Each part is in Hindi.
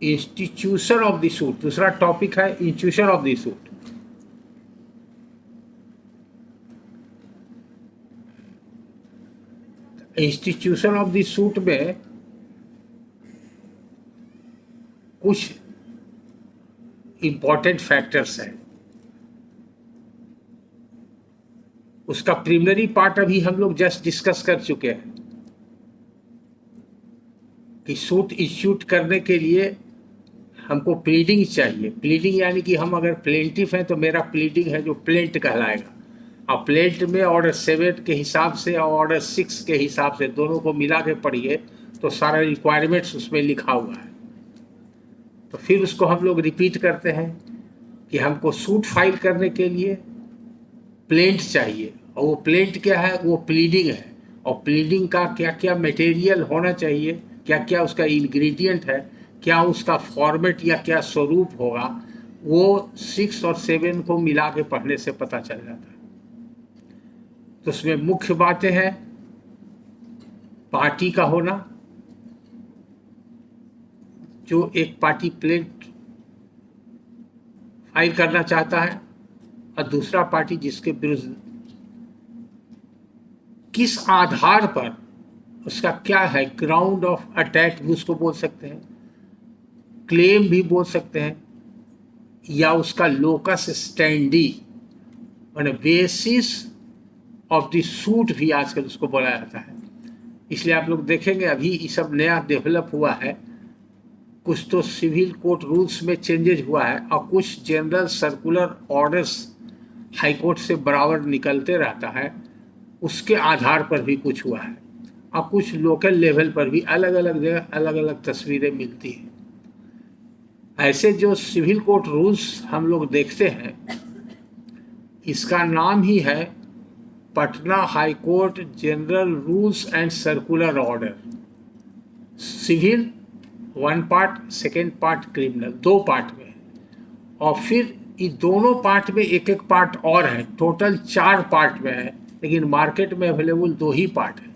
इंस्टीट्यूशन ऑफ द सूट, दूसरा टॉपिक है institution of the suit. Institution of the suit में कुछ इंपॉर्टेंट फैक्टर्स हैं। उसका प्रीलिमिनरी पार्ट अभी हम लोग जस्ट डिस्कस कर चुके हैं कि सूट इश्यूट करने के लिए हमको प्लीडिंग चाहिए। प्लीडिंग यानी कि हम अगर प्लेंटिफ हैं तो मेरा प्लीडिंग है जो प्लेंट कहलाएगा, और प्लेंट में ऑर्डर 7 के हिसाब से और ऑर्डर 6 के हिसाब से दोनों को मिला के पढ़िए तो सारा रिक्वायरमेंट्स उसमें लिखा हुआ है। तो फिर उसको हम लोग रिपीट करते हैं कि हमको सूट फाइल करने के लिए प्लेंट चाहिए, और वो प्लेंट क्या है, वो प्लीडिंग है। और प्लीडिंग का क्या क्या मटेरियल होना चाहिए, क्या क्या उसका इंग्रेडिएंट है, क्या उसका फॉर्मेट या क्या स्वरूप होगा, वो 6 और 7 को मिला के पढ़ने से पता चल जाता है। तो उसमें मुख्य बातें हैं पार्टी का होना, जो एक पार्टी प्लेंट फाइल करना चाहता है, और दूसरा पार्टी जिसके विरुद्ध किस आधार पर उसका क्या है, ग्राउंड ऑफ अटैक भी उसको बोल सकते हैं, क्लेम भी बोल सकते हैं, या उसका लोकस स्टैंडी माने बेसिस ऑफ द सूट भी आजकल उसको बोला जाता है। इसलिए आप लोग देखेंगे अभी ये सब नया डेवलप हुआ है, कुछ तो सिविल कोर्ट रूल्स में चेंजेज हुआ है और कुछ general circular orders high court से बराबर निकलते रहता है, उसके आधार पर भी कुछ हुआ है, और कुछ लोकल लेवल पर भी अलग अलग जगह अलग अलग तस्वीरें मिलती हैं। ऐसे जो सिविल कोर्ट रूल्स हम लोग देखते हैं, इसका नाम ही है Patna high court general rules and circular order. Civil 1 part, second part criminal, 2 part में है, और फिर ये दोनों पार्ट में एक एक पार्ट और है, टोटल 4 पार्ट में है, लेकिन मार्केट में अवेलेबल 2 ही पार्ट है।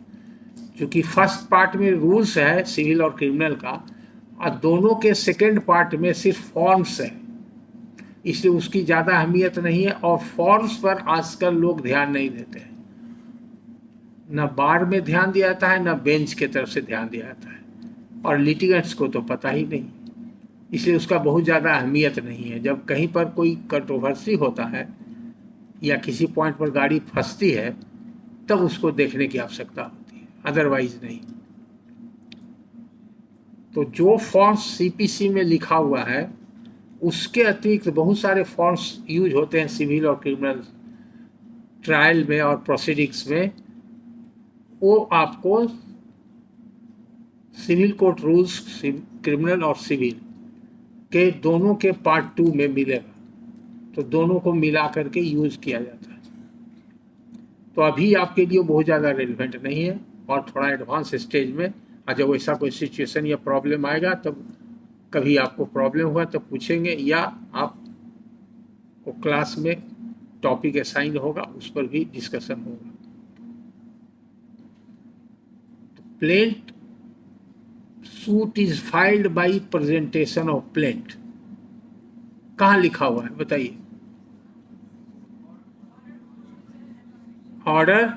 क्योंकि फर्स्ट पार्ट में रूल्स है सिविल और क्रिमिनल का, और दोनों के सेकेंड पार्ट में सिर्फ फॉर्म्स है, इसलिए उसकी ज़्यादा अहमियत नहीं है। और फॉर्म्स पर आजकल लोग ध्यान नहीं देते हैं, न बार में ध्यान दिया जाता है, न बेंच के तरफ से ध्यान दिया जाता है, और लिटिगेंट्स को तो पता ही नहीं, इसलिए उसका बहुत ज़्यादा अहमियत नहीं है। जब कहीं पर कोई कंट्रोवर्सी होता है या किसी पॉइंट पर गाड़ी फंसती है तब उसको देखने की आवश्यकता होती है, अदरवाइज नहीं। तो जो फॉर्म्स सीपीसी में लिखा हुआ है उसके अतिरिक्त बहुत सारे फॉर्म्स यूज होते हैं सिविल और क्रिमिनल ट्रायल में और प्रोसीडिंग्स में, वो आपको सिविल कोर्ट रूल्स क्रिमिनल और सिविल के दोनों के पार्ट 2 में मिलेगा, तो दोनों को मिला करके यूज किया जाता है। तो अभी आपके लिए बहुत ज़्यादा रेलिवेंट नहीं है, और थोड़ा एडवांस स्टेज में, और जब ऐसा कोई सिचुएशन या प्रॉब्लम आएगा तब कभी आपको प्रॉब्लम हुआ तब पूछेंगे, या आप को क्लास में टॉपिक असाइन होगा उस पर भी डिस्कशन होगा। तो plaint suit is filed by presentation of plaint, कहाँ लिखा हुआ है बताइए? ऑर्डर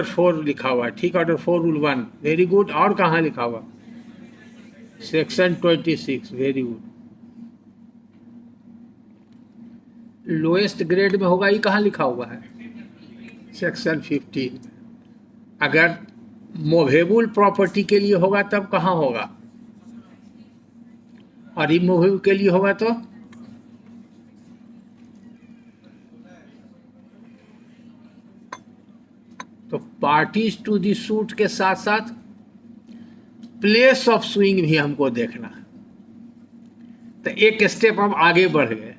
4 लिखा हुआ है, ठीक, ऑर्डर 4 रूल 1, वेरी गुड। और कहाँ लिखा हुआ? Section 26, very good. Lowest grade में होगा, ये कहाँ लिखा हुआ है? सेक्शन 15। अगर मूवेबल प्रॉपर्टी के लिए होगा तब कहाँ होगा, और इमूवेबल के लिए होगा तो पार्टीज टू दी सूट के साथ साथ प्लेस ऑफ सुइंग भी हमको देखना है। तो एक स्टेप हम आगे बढ़ गए।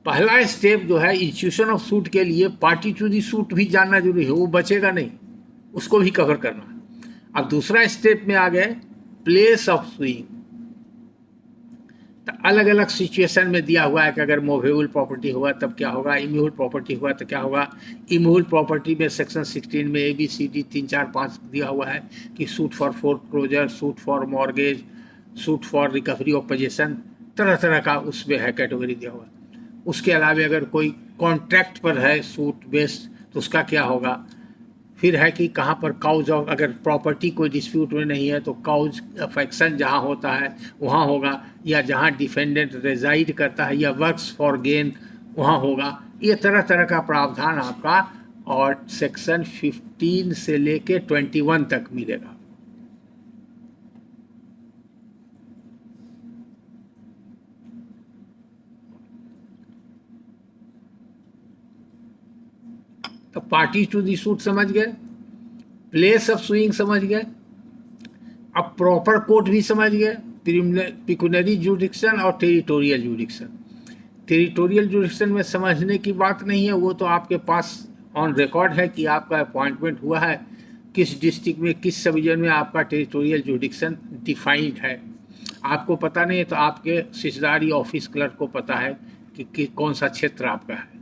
पहला स्टेप जो है इंस्टीट्यूशन ऑफ सूट के लिए पार्टी टू दी सूट भी जानना जरूरी है, वो बचेगा नहीं, उसको भी कवर करना है। अब दूसरा स्टेप में आ गए प्लेस ऑफ सुइंग। तो अलग अलग सिचुएशन में दिया हुआ है कि अगर मूवेबल प्रॉपर्टी हुआ तब क्या होगा, इमूवेबल प्रॉपर्टी हुआ तो क्या होगा। इमूवेबल प्रॉपर्टी में सेक्शन 16 में ABCD 3 4 5 दिया हुआ है कि suit for foreclosure, suit for mortgage, suit for recovery of possession, तरह तरह का उसमें है कैटेगरी दिया हुआ है। उसके अलावा अगर कोई कॉन्ट्रैक्ट पर है सूट बेस्ड तो उसका क्या होगा। फिर है कि कहाँ पर काउज ऑफ, अगर प्रॉपर्टी कोई डिस्प्यूट में नहीं है तो काउज ऑफ एक्शन जहाँ होता है वहाँ होगा, या जहाँ डिफेंडेंट रेजाइड करता है या वर्क्स फॉर गेन वहाँ होगा। ये तरह तरह का प्रावधान आपका और सेक्शन 15 से लेके 21 तक मिलेगा। तो पार्टी टू दी सूट समझ गए, प्लेस ऑफ सुइंग समझ गए, अब प्रॉपर कोर्ट भी समझ गए, पिकुनरी जुडिक्शन और टेरिटोरियल जुडिक्शन। टेरिटोरियल जुडिक्शन में समझने की बात नहीं है, वो तो आपके पास ऑन रिकॉर्ड है कि आपका अपॉइंटमेंट हुआ है, किस डिस्ट्रिक्ट में किस सब डिवीजन में आपका टेरिटोरियल जुडिक्शन डिफाइंड है। आपको पता नहीं है तो आपके सिचदारी ऑफिस क्लर्क को पता है कि कौन सा क्षेत्र आपका है।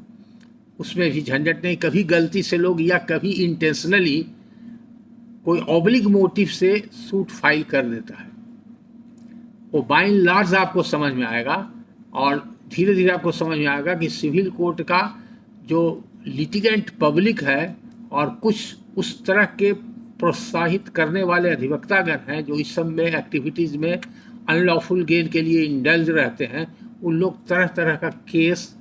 उसमें भी झंझट नहीं, कभी गलती से लोग या कभी इंटेंशनली कोई ऑब्लिक मोटिव से सूट फाइल कर देता है, वो बाय एंड लार्ज आपको समझ में आएगा और धीरे धीरे आपको समझ में आएगा कि सिविल कोर्ट का जो लिटिगेंट पब्लिक है और कुछ उस तरह के प्रोत्साहित करने वाले अधिवक्तागण हैं जो इस सब में एक्टिविटीज़ में अनलॉफुल गेन के लिए इंडल्ज रहते हैं, उन लोग तरह तरह का केस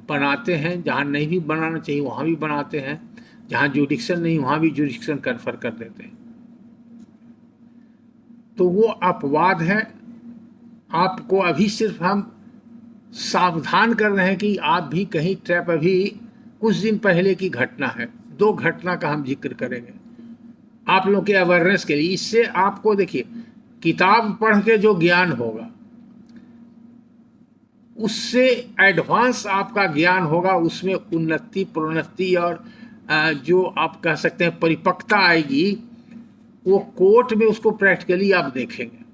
बनाते हैं, जहाँ नहीं भी बनाना चाहिए वहाँ भी बनाते हैं, जहाँ जुडिक्शन नहीं वहाँ भी जुडिक्शन कन्फर कर देते हैं। तो वो अपवाद है। आपको अभी सिर्फ हम सावधान कर रहे हैं कि आप भी कहीं ट्रैप, अभी कुछ दिन पहले की घटना है, 2 घटना का हम जिक्र करेंगे आप लोग के अवेयरनेस के लिए। इससे आपको देखिए, किताब पढ़ के जो ज्ञान होगा उससे एडवांस आपका ज्ञान होगा, उसमें उन्नति प्रोन्नति और जो आप कह सकते हैं परिपक्वता आएगी, वो कोर्ट में उसको प्रैक्टिकली आप देखेंगे।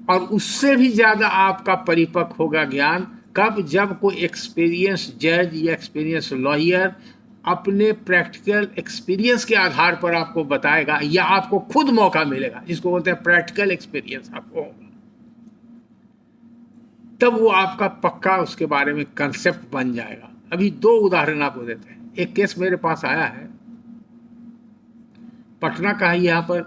और उससे भी ज़्यादा आपका परिपक्व होगा ज्ञान कब, जब कोई एक्सपीरियंस जज या एक्सपीरियंस लॉयर अपने प्रैक्टिकल एक्सपीरियंस के आधार पर आपको बताएगा, या आपको खुद मौका मिलेगा, जिसको बोलते हैं प्रैक्टिकल एक्सपीरियंस आपको होगा, तब वो आपका पक्का उसके बारे में कंसेप्ट बन जाएगा। अभी 2 उदाहरण आपको देते हैं। एक केस मेरे पास आया है, पटना का ही, यहाँ पर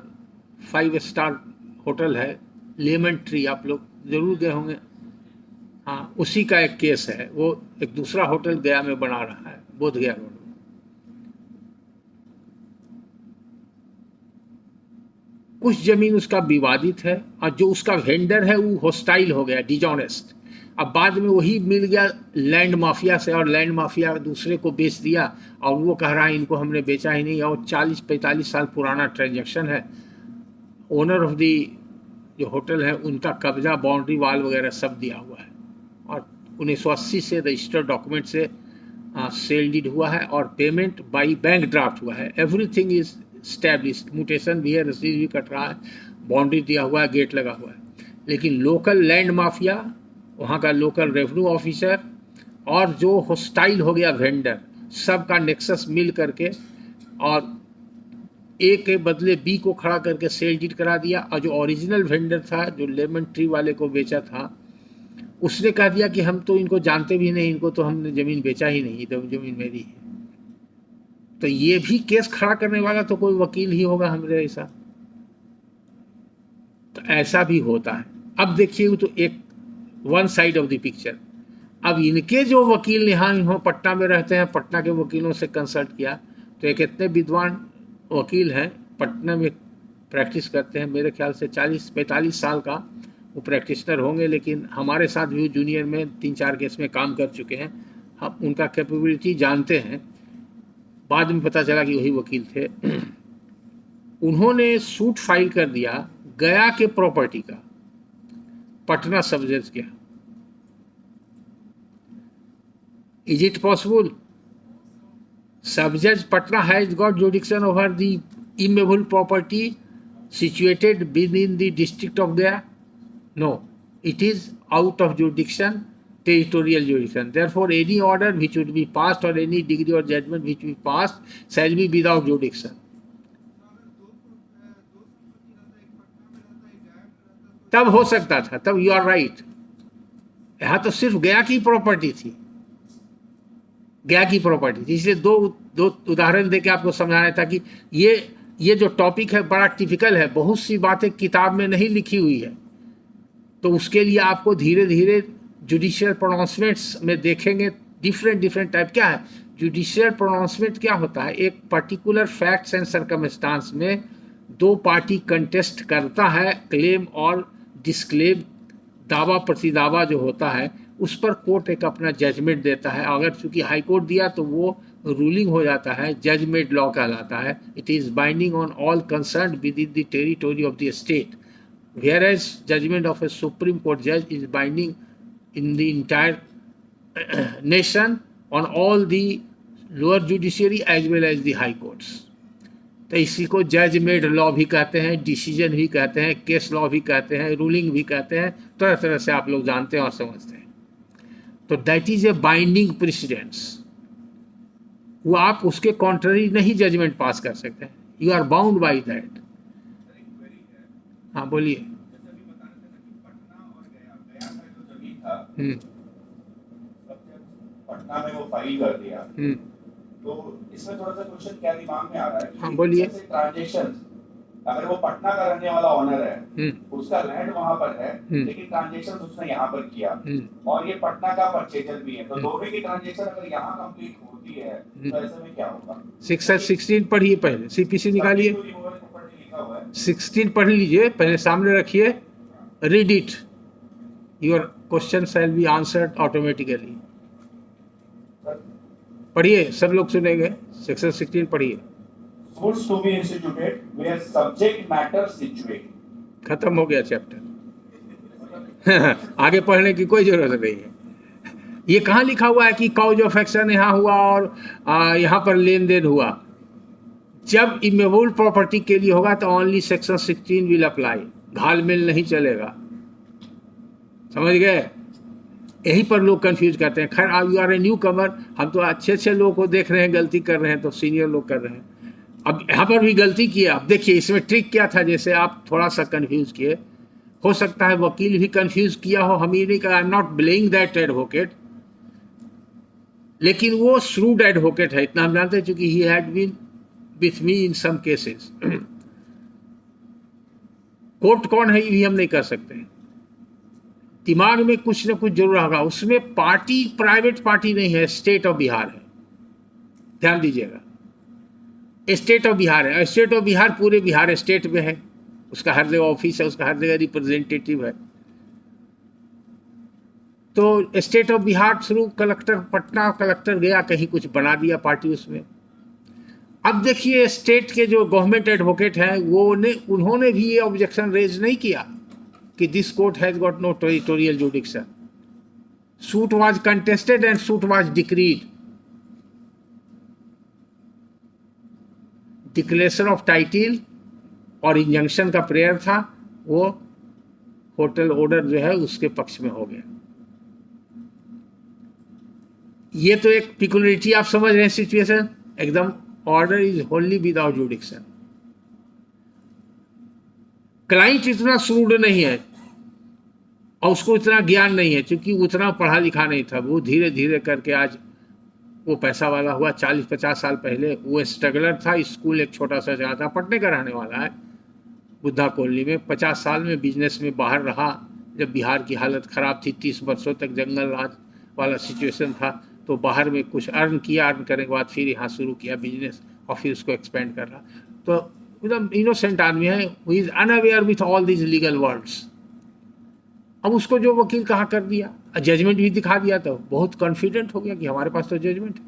5 स्टार होटल है लेमन ट्री, आप लोग जरूर गए होंगे। हाँ, उसी का एक केस है। वो एक दूसरा होटल गया में बना रहा है, बोध गया रोड। कुछ जमीन उसका विवादित है और जो उसका वेंडर है वो हॉस्टाइल हो गया, डिजॉनेस्ट। अब बाद में वही मिल गया लैंड माफिया से और लैंड माफिया दूसरे को बेच दिया और वो कह रहा है इनको हमने बेचा ही नहीं, और 40-45 साल पुराना ट्रांजैक्शन है। ओनर ऑफ दी जो होटल है उनका कब्जा, बाउंड्री वाल वगैरह सब दिया हुआ है और 1980 से रजिस्टर्ड डॉक्यूमेंट से सेल डीड हुआ है और पेमेंट बाई बैंक ड्राफ्ट हुआ है। एवरीथिंग इज स्टैब्लिश्ड, म्यूटेशन भी है, रसीद भी कट रहा है, बाउंड्री दिया हुआ है, गेट लगा हुआ है। लेकिन लोकल लैंड माफिया, वहाँ का लोकल रेवेन्यू ऑफिसर और जो हॉस्टाइल हो गया वेंडर, सब का नेक्सस मिल करके और ए के बदले बी को खड़ा करके सेल डीड करा दिया। और जो ओरिजिनल वेंडर था, जो लेमन ट्री वाले को बेचा था, उसने कह दिया कि हम तो इनको जानते भी नहीं, इनको तो हमने ज़मीन बेचा ही नहीं, तो ज़मीन मेरी है। तो ये भी केस खड़ा करने वाला तो कोई वकील ही होगा हमारे ऐसा। तो ऐसा भी होता है। अब देखिए, वो तो एक one side of the picture. अब इनके जो वकील यहाँ पटना में रहते हैं, पटना के वकीलों से कंसल्ट किया तो एक इतने विद्वान वकील हैं, पटना में प्रैक्टिस करते हैं, मेरे ख्याल से 40-45 साल का वो प्रैक्टिशनर होंगे, लेकिन हमारे साथ भी जूनियर में 3-4 केस में काम कर चुके हैं, हम उनका कैपेबिलिटी जानते हैं। बाद में पता चला कि वही वकील थे। उन्होंने सूट फाइल कर दिया गया के प्रॉपर्टी का, पटना सब जज के। Is it possible? सब जज Patna has got जुडिक्शन over the immovable property situated within the district of Gaya? No. It is out of jurisdiction, territorial jurisdiction. Therefore, any order which would be passed or any degree or judgment which will be passed shall be without jurisdiction. तब हो सकता था, तब यू आर राइट। यहाँ तो सिर्फ गया की प्रॉपर्टी थी, गया की प्रॉपर्टी थी, इसलिए दो उदाहरण देके आपको समझाना था कि ये जो टॉपिक है बड़ा टिपिकल है, बहुत सी बातें किताब में नहीं लिखी हुई है, तो उसके लिए आपको धीरे धीरे जुडिशियल प्रोनाउंसमेंट्स में देखेंगे डिफरेंट टाइप। क्या है जुडिशियल प्रोनाउंसमेंट? क्या होता है, एक पर्टिकुलर फैक्ट्स एंड सर्कमस्टांस में दो पार्टी कंटेस्ट करता है, क्लेम और डिस्क्लेम, दावा प्रतिदावा जो होता है उस पर कोर्ट एक अपना जजमेंट देता है। अगर चूंकि हाई कोर्ट दिया तो वो रूलिंग हो जाता है, जजमेंट लॉ कहलाता है। It is binding on all concern with in the territory of the state, whereas judgment of a Supreme Court judge is binding in the entire nation on all the lower judiciary as well as the high courts. तो इसी को जज मेड लॉ भी कहते हैं, डिसीजन भी कहते हैं, केस लॉ भी कहते हैं, रूलिंग भी कहते हैं, तरह तरह से आप लोग जानते हैं और समझते हैं। तो that is a binding precedence, वो आप उसके कॉन्ट्ररी नहीं जजमेंट पास कर सकते हैं, you are bound by that. हाँ बोलिए। पटना में वो फाइल कर दिया, तो इसमें थोड़ा सा क्वेश्चन क्या दिमाग में आ रहा है कि हाँ बोलिए। ट्रांजेक्शन, अगर वो पटना का रहने वाला ऑनर है, उसका लैंड वहां पर है, लेकिन ट्रांजेक्शन उसने यहाँ पर किया, और ये पटना का परचेजर भी है, तो दोनों की ट्रांजेक्शन अगर यहाँ कंप्लीट होती है तो ऐसे में क्या होगा? 16 पढ़िए, पहले सीपीसी निकालिए, 16 पढ़ लीजिए, पहले सामने रखिए, read it, your question shall be answered automatically. पढ़िए, सब लोग सुनेंगे, सेक्शन 16 पढ़िए। Suits to be instituted where subject matter situate. खत्म हो गया चैप्टर। आगे पढ़ने की कोई जरूरत नहीं है। ये कहाँ लिखा हुआ है कि कॉज ऑफ एक्शन यहाँ हुआ और यहाँ पर लेन देन हुआ? जब इमूवेबल प्रॉपर्टी के लिए होगा तो ओनली सेक्शन 16 विल अप्लाई, घालमेल नहीं चलेगा, समझ गए? यहीं पर लोग कंफ्यूज करते हैं। खैर आप यू आर ए न्यू कमर, हम तो अच्छे लोगों को देख रहे हैं गलती कर रहे हैं, तो सीनियर लोग कर रहे हैं। अब यहाँ पर भी गलती किया। अब देखिए इसमें ट्रिक क्या था, जैसे आप थोड़ा सा कंफ्यूज किए, हो सकता है वकील भी कंफ्यूज किया हो, हम ये नहीं कहा, I am not blaming that advocate, लेकिन वो श्रूड एडवोकेट है, इतना हम जानते हैं, क्योंकि he had been with me in some cases. Court कौन है ये भी हम नहीं कर सकते, दिमाग में कुछ न कुछ जरूर होगा। उसमें पार्टी प्राइवेट पार्टी नहीं है, स्टेट ऑफ बिहार है, ध्यान दीजिएगा, स्टेट ऑफ बिहार है। स्टेट ऑफ बिहार पूरे बिहार स्टेट में है, उसका हर जगह ऑफिस है, उसका हर जगह रिप्रेजेंटेटिव है। तो state of Bihar through collector Patna, collector गया कहीं कुछ बना दिया पार्टी उसमें। अब देखिए स्टेट के जो गवर्नमेंट एडवोकेट हैं उन्होंने भी ये ऑब्जेक्शन रेज नहीं किया कि this court has got no territorial jurisdiction. Suit was contested and suit was decreed. Declaration of title और इंजंक्शन का प्रेयर था, वो होटल ऑर्डर जो है उसके पक्ष में हो गया। ये तो एक पिकुलरिटी आप समझ रहे हैं सिचुएशन एकदम। Order is होनली without जुडिक्शन। क्लाइंट इतना श्रूड नहीं है और उसको इतना ज्ञान नहीं है, क्योंकि उतना पढ़ा लिखा नहीं था। वो धीरे धीरे करके आज वो पैसा वाला हुआ। 40-50 साल पहले वो स्ट्रगलर था, स्कूल एक छोटा सा जगह था, पटने का रहने वाला है, बुद्धा कॉलोनी में। 50 साल में बिजनेस में बाहर रहा, जब बिहार की हालत ख़राब थी, 30 वर्षों तक जंगल राज वाला सिचुएशन था, तो बाहर में कुछ अर्न किया, अर्न करने के बाद फिर यहाँ शुरू किया बिजनेस और फिर उसको एक्सपेंड कर रहा। तो एकदम इनोसेंट आदमी है, वो is unaware with all this legal words. अब उसको जो वकील कहा कर दिया, जजमेंट भी दिखा दिया, तो बहुत कॉन्फिडेंट हो गया कि हमारे पास तो जजमेंट है।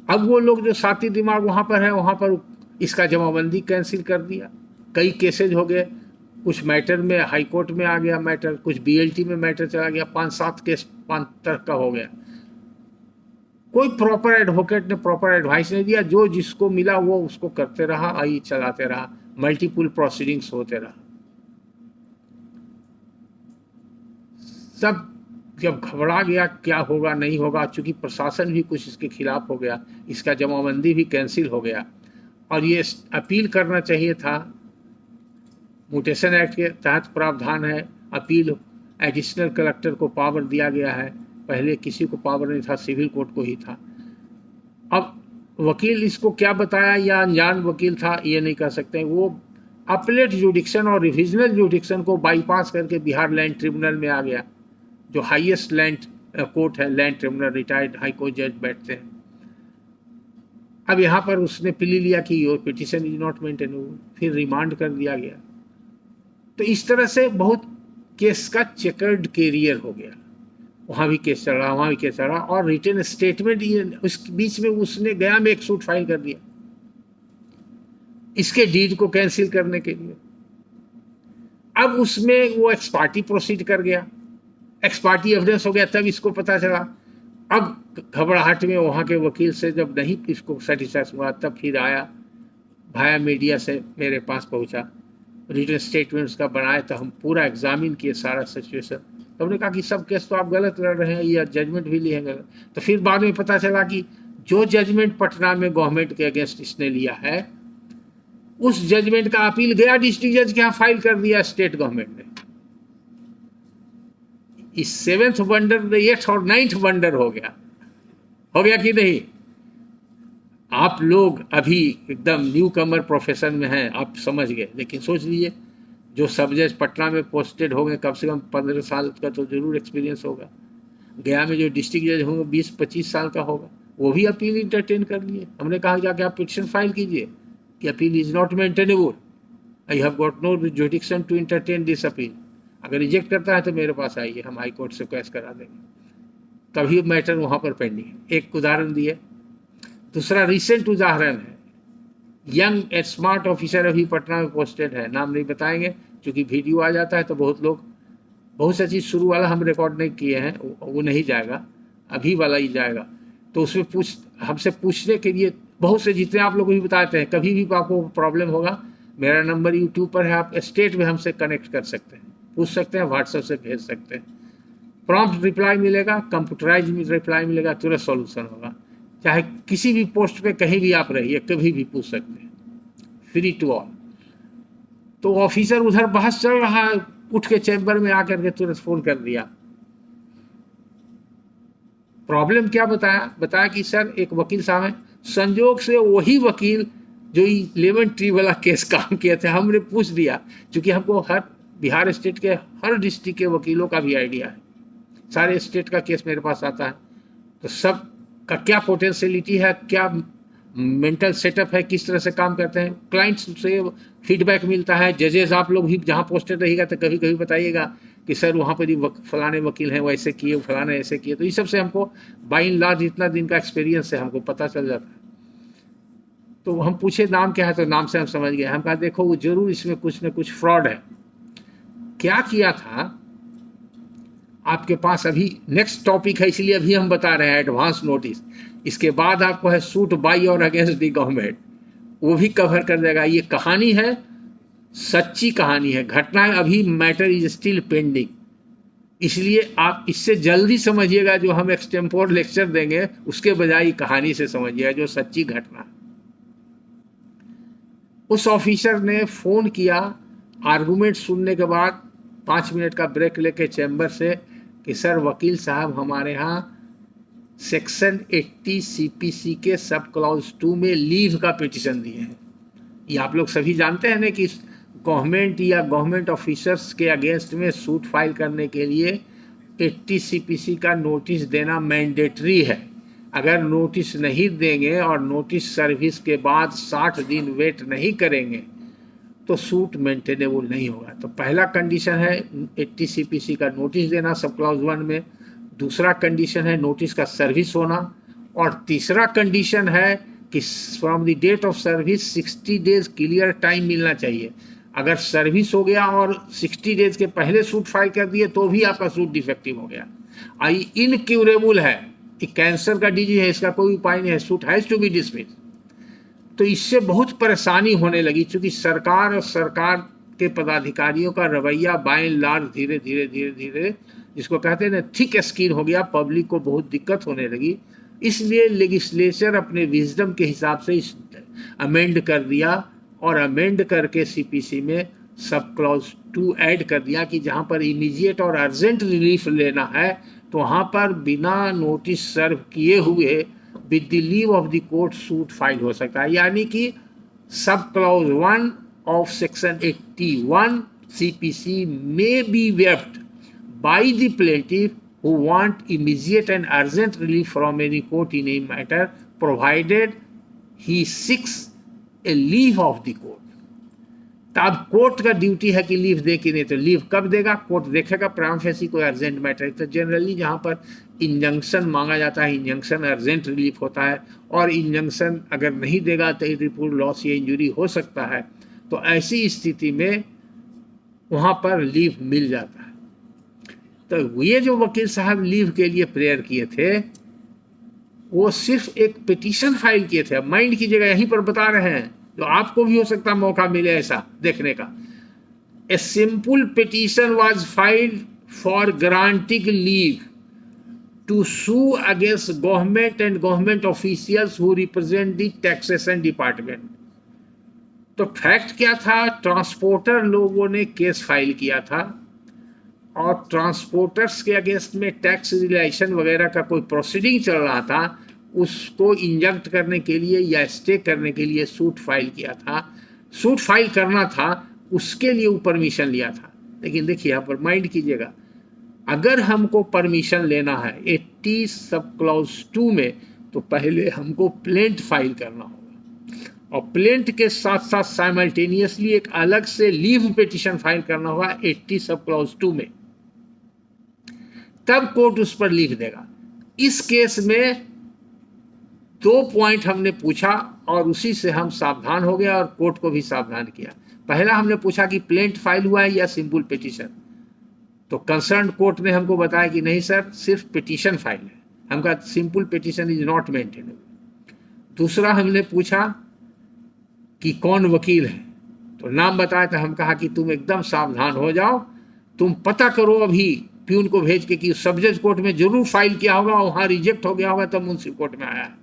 अब वो लोग जो साथी दिमाग वहाँ पर है, वहाँ पर इसका जमाबंदी कैंसिल कर दिया। कई केसेज हो गए, कुछ मैटर में हाई कोर्ट में आ गया मैटर, कुछ BLT में मैटर चला गया, 5-7 केस 5 तरह का हो गया। कोई प्रॉपर एडवोकेट ने प्रॉपर एडवाइस नहीं दिया, जो जिसको मिला वो उसको करते रहा, आई चलाते रहा, मल्टीपल प्रोसीडिंग्स होते रहा। सब जब घबरा गया क्या होगा नहीं होगा, चूंकि प्रशासन भी कुछ इसके खिलाफ हो गया, इसका जमाबंदी भी कैंसिल हो गया, और ये अपील करना चाहिए था। म्यूटेशन एक्ट के तहत प्रावधान है, अपील एडिशनल कलेक्टर को पावर दिया गया है, पहले किसी को पावर नहीं था, सिविल कोर्ट को ही था। अब वकील इसको क्या बताया या अनजान वकील था ये नहीं कह सकते, वो अपलेट जुडिक्शन और रिविजनल जुडिक्शन को बाईपास करके बिहार लैंड ट्रिब्यूनल में आ गया, जो हाईएस्ट लैंड कोर्ट है, land tribunal, retired high court जज बैठते हैं। अब यहाँ पर उसने प्ली लिया कि your petition is not maintainable, फिर रिमांड कर दिया गया। तो इस तरह से बहुत केस का चेकर्ड कैरियर हो गया, वहाँ भी केस चल रहा, वहाँ भी केस चल रहा, और रिटन स्टेटमेंट उस बीच में उसने गया में एक सूट फाइल कर दिया इसके डीड को कैंसिल करने के लिए। अब उसमें वो एक्सपार्टी प्रोसीड कर गया, एक्सपार्टी एविडेंस हो गया, तब इसको पता चला। अब घबराहट में वहाँ के वकील से जब नहीं इसको सेटिस्फैक्शन हुआ, तब फिर आया भाया मीडिया से मेरे पास पहुँचा, रिटन स्टेटमेंट्स का बनाए, तो हम पूरा एग्जामिन किए सारा सिचुएशन। तो हमने कहा कि सब केस तो आप गलत लड़ रहे हैं, या जजमेंट भी लिए गलत। तो फिर बाद में पता चला कि जो जजमेंट पटना में गवर्नमेंट के अगेंस्ट इसने लिया है, उस जजमेंट का अपील गया डिस्ट्रिक्ट जज के यहाँ फाइल कर दिया स्टेट गवर्नमेंट ने। इस 7th वंडर 8th और 9th वंडर हो गया कि नहीं? आप लोग अभी एकदम न्यू कमर प्रोफेशन में हैं, आप समझ गए, लेकिन सोच लीजिए जो सब जज पटना में पोस्टेड हो गए, कम से कम 15 साल का तो जरूर एक्सपीरियंस होगा। गया में जो डिस्ट्रिक्ट जज होंगे 20-25 साल का होगा, वो भी अपील इंटरटेन कर लिए। हमने कहा जाके आप पिटिशन फाइल कीजिए कि appeal is not maintainable, I have got no jurisdiction to entertain this appeal. अगर रिजेक्ट करता है तो मेरे पास आइए, हम हाई कोर्ट से केस करा देंगे। तभी मैटर वहाँ पर पेंडिंग है। एक उदाहरण दिए। दूसरा रिसेंट उदाहरण है, यंग एंड स्मार्ट ऑफिसर अभी पटना में पोस्टेड है, नाम नहीं बताएंगे क्योंकि वीडियो आ जाता है तो बहुत सा चीज़ शुरू वाला हम रिकॉर्ड नहीं किए हैं, वो नहीं जाएगा, अभी वाला ही जाएगा। तो उसमें हमसे पूछने के लिए बहुत से, जितने आप लोग को भी बताते हैं, कभी भी आपको प्रॉब्लम होगा, मेरा नंबर यूट्यूब पर है, आप स्टेट में हमसे कनेक्ट कर सकते हैं, पूछ सकते हैं, व्हाट्सएप से भेज सकते हैं, प्रॉम्प्ट रिप्लाई मिलेगा, कंप्यूटराइज रिप्लाई मिलेगा, तुरंत सॉल्यूशन होगा। चाहे किसी भी पोस्ट पे कहीं भी आप रहिए, कभी भी पूछ सकते हैं, फ्री टू ऑल। तो ऑफिसर उधर बहस चल रहा है, उठ के चैम्बर में आकर के तुरंत फोन कर दिया। प्रॉब्लम क्या बताया कि सर एक वकील साहब हैं, संजोग से वही वकील जो 11 ट्री वाला केस काम किए थे, हमने पूछ दिया, क्योंकि हमको हर बिहार स्टेट के हर डिस्ट्रिक्ट के वकीलों का भी आइडिया है, सारे स्टेट का केस मेरे पास आता है, तो सब का क्या पोटेंशियलिटी है, क्या मेंटल सेटअप है, किस तरह से काम करते हैं, क्लाइंट्स से फीडबैक मिलता है। जजेस आप लोग भी जहाँ पोस्टेड रहिएगा तो कभी कभी बताइएगा कि सर वहाँ पर ही फलाने वकील हैं, वैसे किए, फलाने ऐसे किए। तो इस सब से हमको बाई एंड लार्ज इतना दिन का एक्सपीरियंस है, हमको पता चल जाता है। तो हम पूछे नाम क्या है, तो नाम से हम समझ गए। हम कहा देखो वो जरूर इसमें कुछ न कुछ फ्रॉड है। क्या किया था आपके पास, अभी नेक्स्ट टॉपिक है इसलिए अभी हम बता रहे हैं, एडवांस नोटिस। इसके बाद आपको है सूट बाई और अगेंस्ट द गवर्नमेंट, वो भी कवर कर देगा। ये कहानी है, सच्ची कहानी है, घटना है, अभी मैटर इज स्टिल पेंडिंग। इसलिए आप इससे जल्दी समझिएगा, जो हम एक्सटेम्पोर लेक्चर देंगे उसके बजाय कहानी से समझिएगा, जो सच्ची घटना। उस ऑफिसर ने फोन किया आर्गूमेंट सुनने के बाद, 5 मिनट का ब्रेक लेके चैम्बर से, कि सर वकील साहब हमारे यहाँ सेक्शन 80 CPC के सब क्लॉज 2 में लीव का पिटिशन दिए हैं। ये आप लोग सभी जानते हैं ना कि गवर्नमेंट या गवर्नमेंट ऑफिसर्स के अगेंस्ट में सूट फाइल करने के लिए 80 CPC का नोटिस देना मैंडेटरी है। अगर नोटिस नहीं देंगे और नोटिस सर्विस के बाद 60 दिन वेट नहीं करेंगे तो सूट मेंटेनेबल नहीं होगा। तो पहला कंडीशन है 80 CPC का नोटिस देना सब क्लॉज 1 में, दूसरा कंडीशन है नोटिस का सर्विस होना, और तीसरा कंडीशन है कि from the date of service 60 days clear time मिलना चाहिए। अगर सर्विस हो गया और 60 डेज के पहले सूट फाइल कर दिए तो भी आपका सूट डिफेक्टिव हो गया, आई इनक्यूरेबल है, कैंसर का डिजीज है, इसका कोई उपाय नहीं है, suit has to be dismiss. तो इससे बहुत परेशानी होने लगी, क्योंकि सरकार और सरकार के पदाधिकारियों का रवैया बाय एंड लार्ज धीरे धीरे जिसको कहते हैं ना थिक स्किन हो गया, पब्लिक को बहुत दिक्कत होने लगी। इसलिए लेजिस्लेचर अपने विजडम के हिसाब से इस अमेंड कर दिया और अमेंड करके सीपीसी में सब क्लॉज 2 ऐड कर दिया कि जहां पर इमीडिएट और अर्जेंट रिलीफ लेना है तो वहां पर बिना नोटिस सर्व किए हुए with the leave of the court suit file हो सकता है। यानी कि sub clause 1 of section 81 CPC में be waived by the plaintiff who want immediate and urgent relief from any court in a matter provided he seeks a leave of the court। तब कोर्ट का ड्यूटी है कि लीव दे कि नहीं, तो लीव कब देगा, कोर्ट देखेगा प्राइम फेसी कोई अर्जेंट मैटर। तो जनरली जहाँ पर इंजंक्शन मांगा जाता है, इंजंक्शन अर्जेंट रिलीफ होता है, और इंजंक्शन अगर नहीं देगा तो इरिपीटेबल लॉस या इंजरी हो सकता है। तो ऐसी स्थिति में वहाँ पर लीव मिल जाता है। तो ये जो वकील साहब लीव के लिए प्रेयर किए थे वो सिर्फ एक पिटीशन फाइल किए थे। माइंड कीजिएगा, यहीं पर बता रहे हैं, तो आपको भी हो सकता है मौका मिले ऐसा देखने का। A simple petition was filed for granting leave to sue against government and government officials who represent the taxation department. तो फैक्ट क्या था, ट्रांसपोर्टर लोगों ने केस फाइल किया था और ट्रांसपोर्टर्स के अगेंस्ट में टैक्स रिलेशन वगैरह का कोई प्रोसीडिंग चल रहा था, उसको इंजेक्ट करने के लिए या स्टे करने के लिए सूट फाइल किया था। सूट फाइल करना था, उसके लिए वो परमिशन लिया था। लेकिन देखिए यहाँ पर माइंड कीजिएगा, अगर हमको परमिशन लेना है 80 सब क्लॉज 2 में, तो पहले हमको प्लेंट फाइल करना होगा और प्लेंट के साथ साथ साइमल्टेनियसली एक अलग से लीव पिटीशन फाइल करना होगा 80 सब क्लॉज 2 में, तब कोर्ट उस पर लीव देगा। इस केस में 2 पॉइंट हमने पूछा और उसी से हम सावधान हो गए और कोर्ट को भी सावधान किया। पहला हमने पूछा कि प्लेंट फाइल हुआ है या सिंपल पिटीशन, तो कंसर्न कोर्ट ने हमको बताया कि नहीं सर, सिर्फ पिटीशन फाइल है। हम कहा simple petition is not maintainable. दूसरा हमने पूछा कि कौन वकील है, तो नाम बताया, तो हम कहा कि तुम एकदम सावधान हो जाओ, तुम पता करो अभी प्यून को भेज के कि सब जज कोर्ट में जरूर फाइल किया होगा, वहाँ रिजेक्ट हो गया होगा तब मुंसिफ कोर्ट में आया है।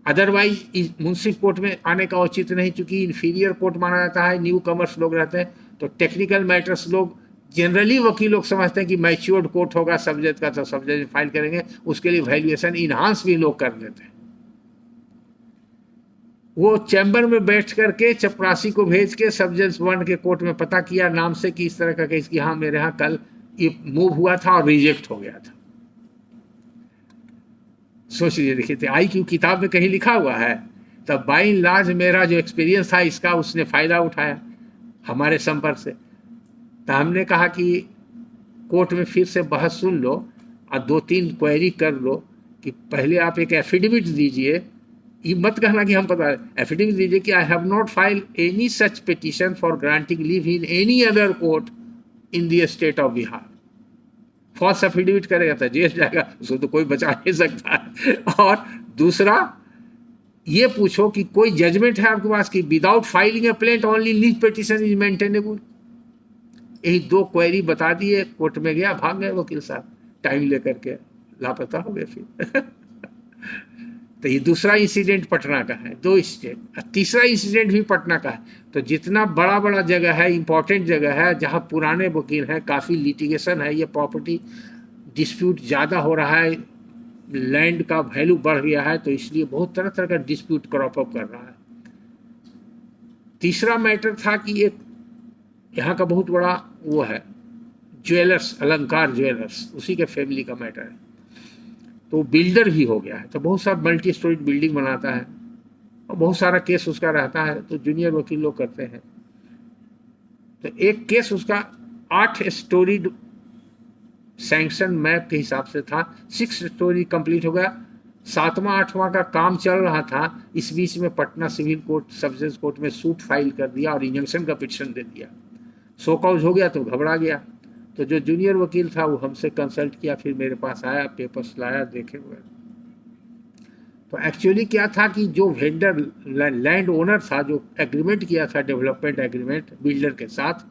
अदरवाइज मुंसिफ कोर्ट में आने का औचित्य नहीं, चूंकि इन्फीरियर कोर्ट माना जाता है, न्यू कमर्स लोग रहते हैं, तो टेक्निकल मैटर्स लोग जनरली वकील लोग समझते हैं कि मैच्योर्ड कोर्ट होगा सब जज का, तो सब जज फाइल करेंगे, उसके लिए वैल्यूएशन इनहांस भी लोग कर देते हैं। वो चैम्बर में बैठ करके चपरासी को भेज के सब जज 1 के कोर्ट में पता किया नाम से कि इस तरह का केस कि हाँ मेरे यहाँ कल ये मूव हुआ था और रिजेक्ट हो गया था। सोच लीजिए, देखिए थे IQ किताब में कहीं लिखा हुआ है, तब बाय एंड लार्ज मेरा जो एक्सपीरियंस था इसका उसने फायदा उठाया हमारे संपर्क से। तो हमने कहा कि कोर्ट में फिर से बहस सुन लो और 2-3 क्वेरी कर लो कि पहले आप एक एफिडेविट दीजिए, ये मत कहना कि हम पता, एफिडेविट दीजिए कि I have not file any such petition for granting leave in any other court in the state of Bihar. False affidavit करेगा तो जेल जाएगा, उसको तो कोई बचा नहीं सकता है। और दूसरा ये पूछो कि कोई जजमेंट है आपके पास कि without filing A plaint only leave petition is maintainable. यही 2 क्वेरी बता दिए, कोर्ट में गया, भाग गए वकील साहब, टाइम लेकर के लापता हो गए फिर। तो ये दूसरा इंसिडेंट पटना का है, 2 स्टेट। तीसरा इंसिडेंट भी पटना का है। तो जितना बड़ा बड़ा जगह है, इंपॉर्टेंट जगह है, जहाँ पुराने वकील हैं, काफ़ी लिटिगेशन है, ये प्रॉपर्टी डिस्प्यूट ज़्यादा हो रहा है, लैंड का वैल्यू बढ़ गया है, तो इसलिए बहुत तरह तरह का डिस्प्यूट क्रॉप अप कर रहा है। तीसरा मैटर था कि एक यहाँ का बहुत बड़ा वो है ज्वेलर्स, अलंकार ज्वेलर्स, उसी के फैमिली का मैटर है। तो बिल्डर भी हो गया है, तो बहुत सारा मल्टी स्टोरी बिल्डिंग बनाता है और बहुत सारा केस उसका रहता है, तो जूनियर वकील लोग करते हैं। तो एक केस उसका 8 स्टोरी सैंक्शन मैप के हिसाब से था, 6 स्टोरी कंप्लीट हो गया, 7वां 8वां का काम चल रहा था। इस बीच में पटना सिविल कोर्ट सब जज कोर्ट में सूट फाइल कर दिया और इंजंक्शन का पिटीशन दे दिया। शो कॉज हो गया तो घबरा गया। तो जो जूनियर वकील था वो हमसे कंसल्ट किया, फिर मेरे पास आया, पेपर्स लाया, देखे हुए। तो एक्चुअली क्या था कि जो वेंडर लैंड ओनर था, जो एग्रीमेंट किया था डेवलपमेंट एग्रीमेंट बिल्डर के साथ,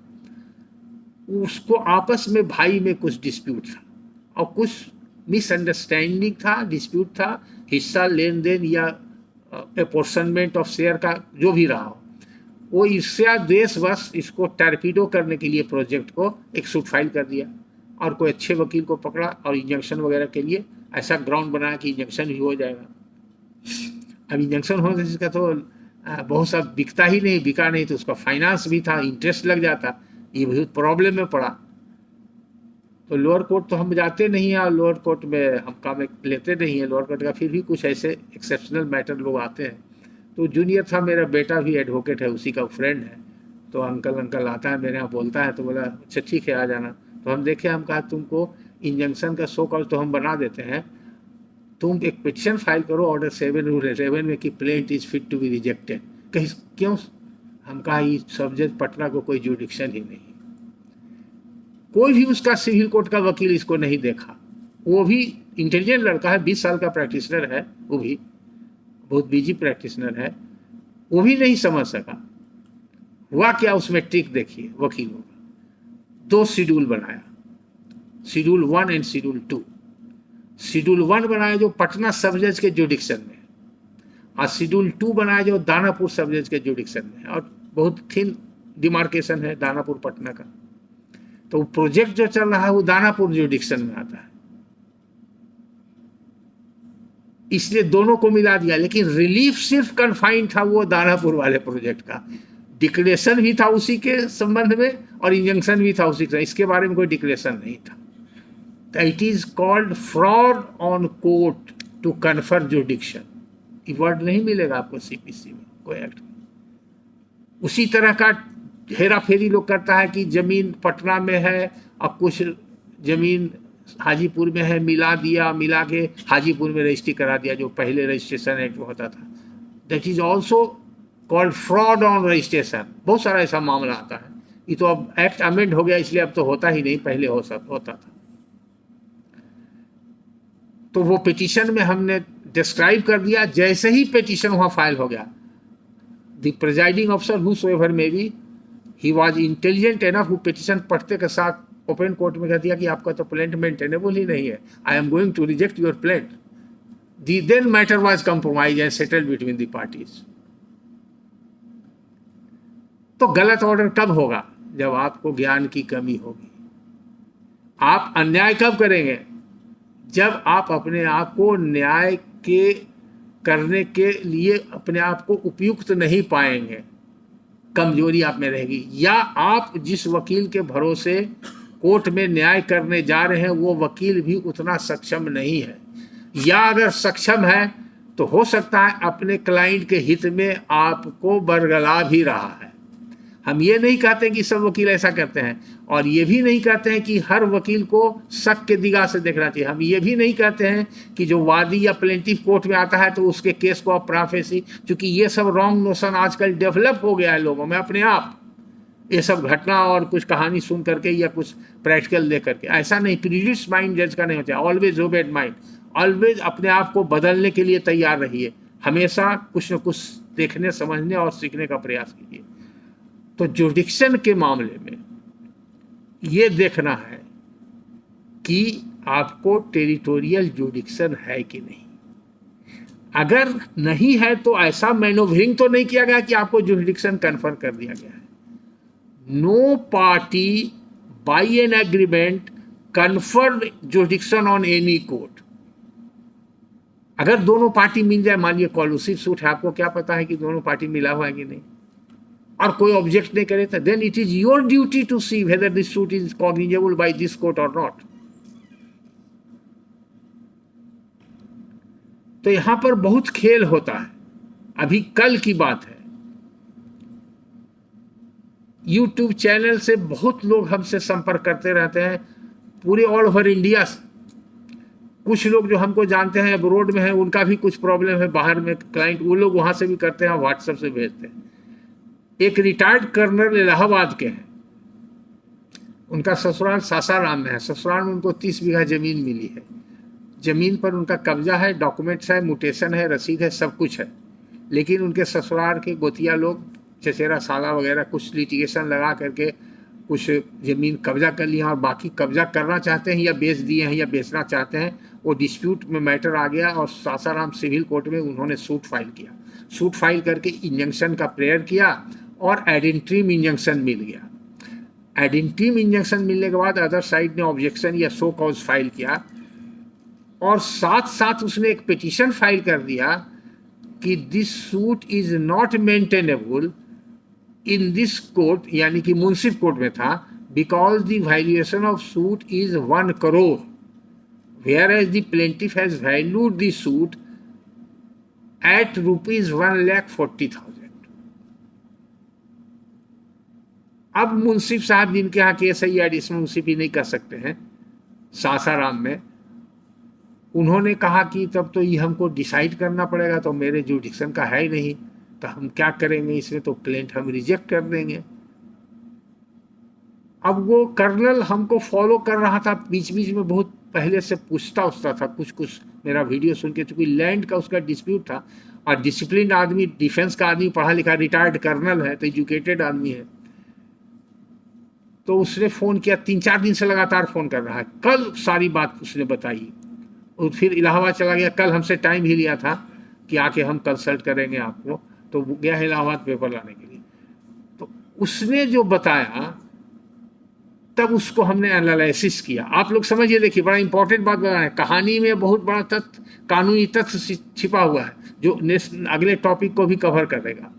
उसको आपस में भाई में कुछ डिस्प्यूट था और कुछ मिसअंडरस्टैंडिंग था, डिस्प्यूट था, हिस्सा लेन देन या अपोर्शनमेंट ऑफ शेयर का जो भी रहा हो, वो ईर्ष्या द्वेषवश इसको टर्पीडो करने के लिए प्रोजेक्ट को एक सूट फाइल कर दिया और कोई अच्छे वकील को पकड़ा और इंजंक्शन वगैरह के लिए ऐसा ग्राउंड बनाया कि इंजंक्शन भी हो जाएगा। अब इंजंक्शन होने से इसका तो बहुत सा बिकता ही नहीं, बिका नहीं तो उसका फाइनेंस भी था, इंटरेस्ट लग जाता, ये बहुत प्रॉब्लम में पड़ा। तो लोअर कोर्ट तो हम जाते नहीं हैं और लोअर कोर्ट में हम काम लेते नहीं हैं लोअर कोर्ट का, फिर भी कुछ ऐसे एक्सेप्शनल मैटर लोग आते हैं। तो जूनियर था, मेरा बेटा भी एडवोकेट है, उसी का फ्रेंड है, तो अंकल आता है मेरे यहाँ, बोलता है, तो बोला अच्छा ठीक है आ जाना। तो हम देखे, हम कहा तुमको इंजंक्शन का सो कॉल तो हम बना देते हैं, तुम एक पिटिशन फाइल करो ऑर्डर 7 रूल 11 में कि plaint is fit to be rejected. कहीं क्यों? हम कहा ये सब जज पटना को कोई जुडिक्शन ही नहीं, कोई भी उसका सिविल कोर्ट का वकील इसको नहीं देखा। वो भी इंटेलिजेंट लड़का है, 20 साल का प्रैक्टिशनर है, वो भी बहुत बिजी प्रैक्टिशनर है, वो भी नहीं समझ सका। हुआ क्या उसमें ट्रिक देखिए वकीलों का। 2 शेड्यूल बनाया, शेड्यूल 1 एंड शेड्यूल 2। शेड्यूल 1 बनाया जो पटना सब जज के जुडिक्शन में, और शेड्यूल 2 बनाया जो दानापुर सब जज के जुडिक्शन में, और बहुत थिन डिमार्केशन है दानापुर पटना का। तो प्रोजेक्ट जो चल रहा है वो दानापुर जुडिक्शन में आता है, इसलिए दोनों को मिला दिया। लेकिन रिलीफ सिर्फ कन्फाइंड था वो दानापुर वाले प्रोजेक्ट का, डिक्लेरेशन भी था उसी के संबंध में और इंजंक्शन भी था उसी के, इसके बारे में कोई डिक्लेरेशन नहीं था। तो it is called fraud on court to confer jurisdiction. ये वर्ड नहीं मिलेगा आपको सीपीसी में, कोई एक्ट में। उसी तरह का हेरा फेरी लोग करता है कि जमीन पटना में है और कुछ जमीन हाजीपुर में है, मिला दिया, मिला के हाजीपुर में रजिस्ट्री करा दिया, जो पहले रजिस्ट्रेशन एक्ट में होता था। That is also called fraud on registration. बहुत सारा ऐसा मामला आता है। ये तो अब एक्ट अमेंड हो गया इसलिए अब तो होता ही नहीं, पहले होता था। तो वो पिटीशन में हमने डिस्क्राइब कर दिया। जैसे ही पिटीशन वहाँ फाइल हो गया, the presiding officer whosoever may be, he was intelligent enough, वो पिटीशन पढ़ते के साथ ओपन कोर्ट में कह दिया कि आपका तो प्लेंट मेंटेनेबल ही नहीं है, I am going to reject your plaint. The then matter was compromise and settled between the parties. तो गलत ऑर्डर कब होगा? जब आपको ज्ञान की कमी होगी। आप अन्याय कब करेंगे? जब आप अपने आप को न्याय के करने के लिए अपने आप को उपयुक्त नहीं पाएंगे, कमजोरी आप में रहेगी, या आप जिस वकील के भरोसे कोर्ट में न्याय करने जा रहे हैं वो वकील भी उतना सक्षम नहीं है, या अगर सक्षम है तो हो सकता है अपने क्लाइंट के हित में आपको बरगला भी रहा है। हम ये नहीं कहते कि सब वकील ऐसा करते हैं, और ये भी नहीं कहते हैं कि हर वकील को शक के निगाह से देखना चाहिए। हम ये भी नहीं कहते हैं कि जो वादी या प्लेंटिफ कोर्ट में आता है तो उसके केस को आप प्राफेसी, क्योंकि ये सब रॉन्ग नोशन आजकल डेवलप हो गया है लोगों में अपने आप, ये सब घटना और कुछ कहानी सुन करके या कुछ प्रैक्टिकल दे करके। ऐसा नहीं, प्रीजुडिस माइंड जज का नहीं होता। ऑलवेज ओबेड माइंड, ऑलवेज अपने आप को बदलने के लिए तैयार रहिए, हमेशा कुछ न कुछ देखने, समझने और सीखने का प्रयास कीजिए। तो जुडिक्शन के मामले में ये देखना है कि आपको टेरिटोरियल जुडिक्शन है कि नहीं। अगर नहीं है तो ऐसा मैनोवरिंग तो नहीं किया गया कि आपको जुडिक्शन कन्फर्म कर दिया गया है। No party by an agreement conferred jurisdiction on any court. अगर दोनों पार्टी मिल जाए, मान लीजिए कॉलूसिव सूट है, आपको क्या पता है कि दोनों पार्टी मिला हुआ है कि नहीं, और कोई ऑब्जेक्ट नहीं करे, तो then it is your duty to see whether this suit is cognizable by this court और नॉट। तो यहां पर बहुत खेल होता है। अभी कल की बात है, यूट्यूब चैनल से बहुत लोग हमसे संपर्क करते रहते हैं, पूरे ऑल ओवर इंडिया से। कुछ लोग जो हमको जानते हैं अब्रोड में हैं, उनका भी कुछ प्रॉब्लम है बाहर में क्लाइंट, वो लोग वहां से भी करते हैं, व्हाट्सएप से भेजते हैं। एक रिटायर्ड कर्नल इलाहाबाद के हैं, उनका ससुराल सासाराम में है। ससुराल में उनको 30 बीघा जमीन मिली है। जमीन पर उनका कब्जा है, डॉक्यूमेंट्स है, म्यूटेशन है, रसीद है, सब कुछ है। लेकिन उनके ससुराल के गोतिया लोग, चचेरा साला वगैरह कुछ लिटिगेशन लगा करके कुछ ज़मीन कब्जा कर लिया और बाकी कब्जा करना चाहते हैं या बेच दिए हैं या बेचना चाहते हैं, वो डिस्प्यूट में मैटर आ गया और सासाराम सिविल कोर्ट में उन्होंने सूट फाइल किया। सूट फाइल करके इंजंक्शन का प्रेयर किया और एडिंट्रीम इंजंक्शन मिल गया। एडिंट्रीम इंजंक्शन मिलने के बाद अदर साइड ने ऑब्जेक्शन या सो कॉज फाइल किया और साथ साथ उसने एक पिटीशन फाइल कर दिया कि this suit is not maintainable in this court, यानी कि मुंसिफ कोर्ट में था, because the valuation of suit is 1 crore, whereas the plaintiff has valued the suit at rupees 1,40,000। अब मुंसिफ साहब जिनके यहाँ केस है ये एडिशनल मुंसिफ ही नहीं कर सकते हैं सासाराम में, उन्होंने कहा कि तब तो ये हमको डिसाइड करना पड़ेगा, तो मेरे जुडिक्शन का है ही नहीं, तो हम क्या करेंगे इसमें, तो क्लेंट हम रिजेक्ट कर देंगे। अब वो कर्नल हमको फॉलो कर रहा था, बीच बीच में बहुत पहले से पूछता था कुछ मेरा वीडियो सुन के, चूंकि लैंड का उसका डिस्प्यूट था और डिसिप्लिन आदमी, डिफेंस का आदमी, पढ़ा लिखा रिटायर्ड कर्नल है, तो एजुकेटेड आदमी है, तो उसने फ़ोन किया, 3-4 दिन से लगातार फ़ोन कर रहा है। कल सारी बात उसने बताई और फिर इलाहाबाद चला गया। कल हमसे टाइम ही लिया था कि आके हम कंसल्ट करेंगे आपको, तो गया है इलाहाबाद पेपर लाने के लिए। तो उसने जो बताया तब उसको हमने एनालिसिस किया। आप लोग समझिए, देखिए बड़ा इंपॉर्टेंट बात बता रहे हैं, कहानी में बहुत बड़ा तथ्य, कानूनी तथ्य छिपा हुआ है जो अगले टॉपिक को भी कवर करेगा।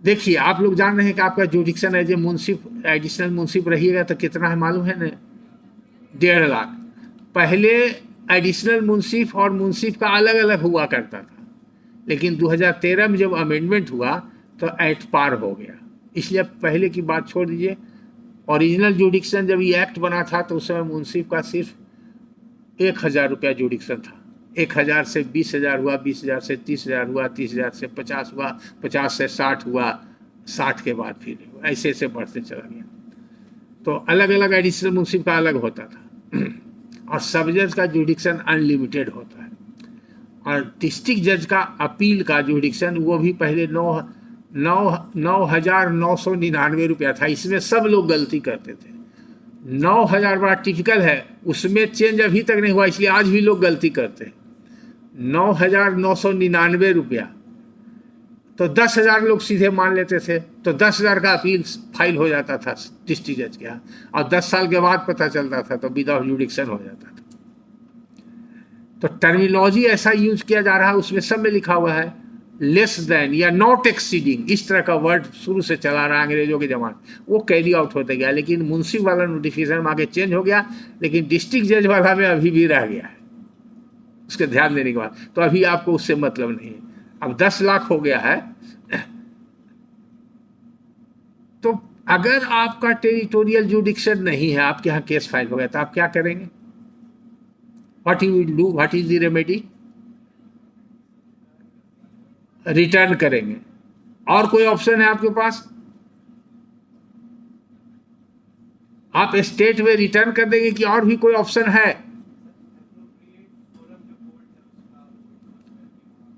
देखिए आप लोग जान रहे हैं कि आपका जुडिक्शन एज ए मुंसिफ, एडिशनल मुंसिफ रहिएगा तो कितना है मालूम है ना, 1.5 लाख। पहले एडिशनल मुंसिफ और मुंसिफ का अलग अलग हुआ करता था, लेकिन 2013 में जब अमेंडमेंट हुआ तो एट पार हो गया। इसलिए पहले की बात छोड़ दीजिए, ओरिजिनल जुडिक्शन जब ये एक्ट बना था तो उस समय मुंसिफ का सिर्फ 1,000 रुपया जुडिक्शन था। 1,000 से 20,000 हुआ, 20,000 से 30,000 हुआ, 30,000 से 50 हुआ, 50 से 60 हुआ, 60 के बाद फिर ऐसे ऐसे बढ़ते चला गया। तो अलग अलग एडिशनल मुंसिफ का अलग होता था और सब जज का जुडिक्शन अनलिमिटेड होता है। और डिस्ट्रिक्ट जज का अपील का जुडिक्शन वो भी पहले 9,999 रुपया था। इसमें सब लोग गलती करते थे। 9,000 बड़ा टिपिकल है, उसमें चेंज अभी तक नहीं हुआ, इसलिए आज भी लोग गलती करते हैं। 9,999 रुपया, तो 10,000 लोग सीधे मान लेते थे, तो 10,000 का अपील फाइल हो जाता था डिस्ट्रिक्ट जज के यहाँ, और 10 साल के बाद पता चलता था तो विदाउट जुडिक्शन हो जाता था। तो टर्मिनोलॉजी ऐसा यूज किया जा रहा है, उसमें सब में लिखा हुआ है लेस देन या नॉट एक्सीडिंग, इस तरह का वर्ड शुरू से चला रहा है अंग्रेजों के जमाने, वो कैरी आउट होते गया। लेकिन मुंसिफ वाला नोटिफिकेशन में आगे चेंज हो गया, लेकिन डिस्ट्रिक्ट जज वाला में अभी भी रह गया है, उसके ध्यान देने के बाद। तो अभी आपको उससे मतलब नहीं है। अब 10 लाख हो गया है, तो अगर आपका टेरिटोरियल जुडिक्शन नहीं है, आपके यहाँ केस फाइल हो गया, तो आप क्या करेंगे? What you will do, what is the remedy? Return करेंगे। और कोई ऑप्शन है आपके पास? आप स्टेट में रिटर्न कर देंगे कि और भी कोई ऑप्शन है?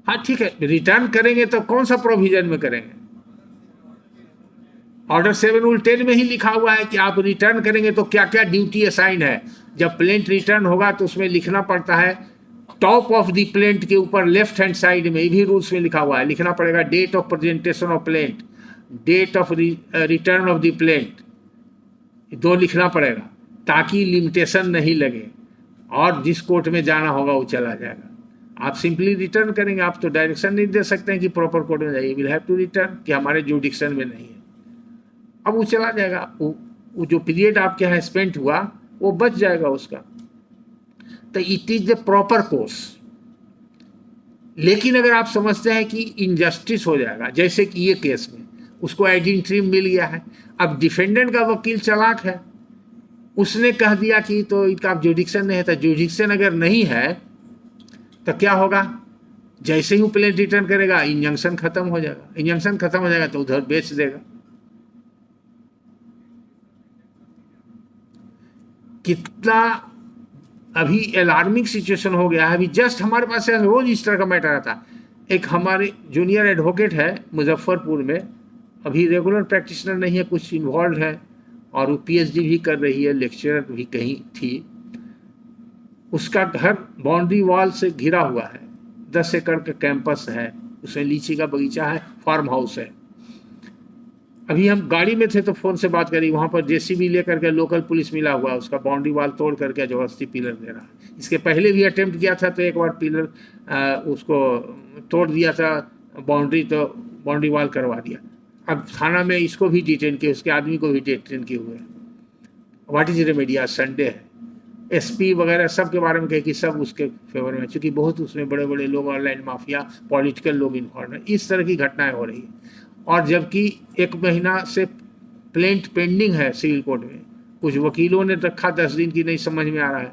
हाँ ठीक है, रिटर्न करेंगे तो कौन सा प्रोविजन में करेंगे? ऑर्डर 7 रूल 10 में ही लिखा हुआ है कि आप रिटर्न करेंगे तो क्या क्या ड्यूटी असाइन है। जब प्लेंट रिटर्न होगा तो उसमें लिखना पड़ता है, टॉप ऑफ द प्लेंट के ऊपर लेफ्ट हैंड साइड में, ये भी रूल्स में लिखा हुआ है, लिखना पड़ेगा date of presentation of plaint, date of return of the plaint, 2 लिखना पड़ेगा ताकि लिमिटेशन नहीं लगे और जिस कोर्ट में जाना होगा वो चला जाएगा। आप सिंपली रिटर्न करेंगे, आप तो डायरेक्शन नहीं दे सकते हैं कि प्रॉपर कोर्ट में जाइए, विल हैव टू रिटर्न, कि हमारे जुडिक्शन में नहीं है। अब वो चला जाएगा, वो जो पीरियड आपके यहाँ स्पेंड हुआ वो बच जाएगा उसका। तो it is the proper course. लेकिन अगर आप समझते हैं कि इनजस्टिस हो जाएगा, जैसे कि ये केस में उसको आइडेंटिटी मिल गया है, अब डिफेंडेंट का वकील चालाक है, उसने कह दिया कि तो इनका जुडिक्शन नहीं है, तो जुडिक्शन अगर नहीं है तो क्या होगा? जैसे ही वो प्लेंट रिटर्न करेगा इंजंक्शन खत्म हो जाएगा, इंजंक्शन खत्म हो जाएगा तो उधर बेच देगा। कितना अभी अलार्मिंग सिचुएशन हो गया है। अभी जस्ट हमारे पास रोज इस तरह का मैटर आता है। एक हमारे जूनियर एडवोकेट है मुजफ्फरपुर में, अभी रेगुलर प्रैक्टिशनर नहीं है, कुछ इन्वॉल्व है, और वो पीएचडी भी कर रही है, लेक्चरर भी कहीं थी। उसका घर बाउंड्री वॉल से घिरा हुआ है, 10 एकड़ का कैंपस है, उसमें लीची का बगीचा है, फार्म हाउस है। अभी हम गाड़ी में थे तो फोन से बात करी, वहाँ पर जेसीबी लेकर के लोकल पुलिस मिला हुआ, उसका बाउंड्री वॉल तोड़ करके जबरदस्ती पिलर दे रहा है। इसके पहले भी अटेम्प्ट किया था, तो एक बार पिलर उसको तोड़ दिया था बाउंड्री, तो बाउंड्री वॉल करवा दिया। अब थाना में इसको भी डिटेन किए, उसके आदमी को भी डिटेन किए हुए हैं। What is remedy? आज संडे है, एसपी वगैरह सब के बारे में कहे कि सब उसके फेवर में, क्योंकि बहुत उसमें बड़े बड़े लोग, ऑनलाइन माफिया, पॉलिटिकल लोग इन्वॉल्व हैं। इस तरह की घटनाएं हो रही है। और जबकि 1 महीना से प्लेंट पेंडिंग है सिविल कोर्ट में, कुछ वकीलों ने रखा 10 दिन की, नहीं समझ में आ रहा है।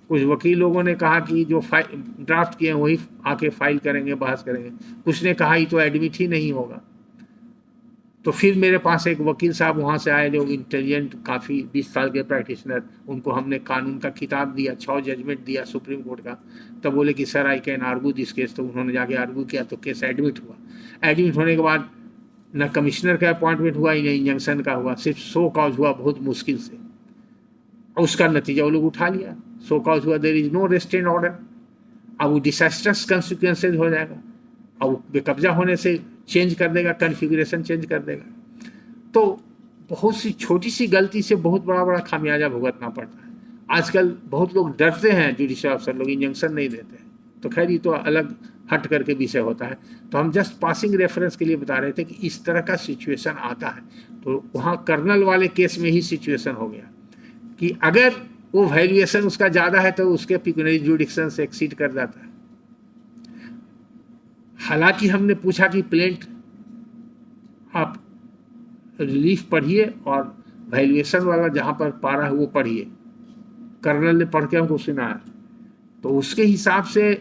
कुछ वकील लोगों ने कहा कि जो ड्राफ्ट किए हैं वही आके फाइल करेंगे, बहस करेंगे। कुछ ने कहा ये तो एडमिट ही नहीं होगा। तो फिर मेरे पास एक वकील साहब वहाँ से आए, जो इंटेलिजेंट, काफ़ी 20 साल के प्रैक्टिशनर, उनको हमने कानून का किताब दिया, 6 जजमेंट दिया सुप्रीम कोर्ट का। तब बोले कि sir I can argue this case. तो उन्होंने जाके आर्गू किया, तो केस एडमिट हुआ। एडमिट होने के बाद न कमिश्नर का अपॉइंटमेंट हुआ, न इंजंक्शन का हुआ, सिर्फ शो कॉज हुआ, बहुत मुश्किल से। और उसका नतीजा वो लोग उठा लिया, शो कॉज हुआ, there is no restraint order. अब वो डिसास्टर्स कंसिक्वेंसेज हो जाएगा, और बेकब्जा होने से चेंज कर देगा, कन्फिगरेशन चेंज कर देगा। तो बहुत सी छोटी सी गलती से बहुत बड़ा बड़ा खामियाजा भुगतना पड़ता है। आजकल बहुत लोग डरते हैं, जुडिशियल अफसर लोग इंजंक्शन नहीं देते हैं। तो खैर ये तो अलग हट करके विषय होता है। तो हम जस्ट पासिंग रेफरेंस के लिए बता रहे थे कि इस तरह का सिचुएशन आता है। तो वहाँ कर्नल वाले केस में ही सिचुएशन हो गया कि अगर वो वैल्यूएशन उसका ज़्यादा है तो उसके पिक्यूनरी जुडिक्शन से एक्सीड कर जाता है। हालांकि हमने पूछा कि प्लेंट आप रिलीफ पढ़िए और वैल्यूएशन वाला जहाँ पर पारा है वो पढ़िए। कर्नल ने पढ़ के हमको सुनाया, तो उसके हिसाब से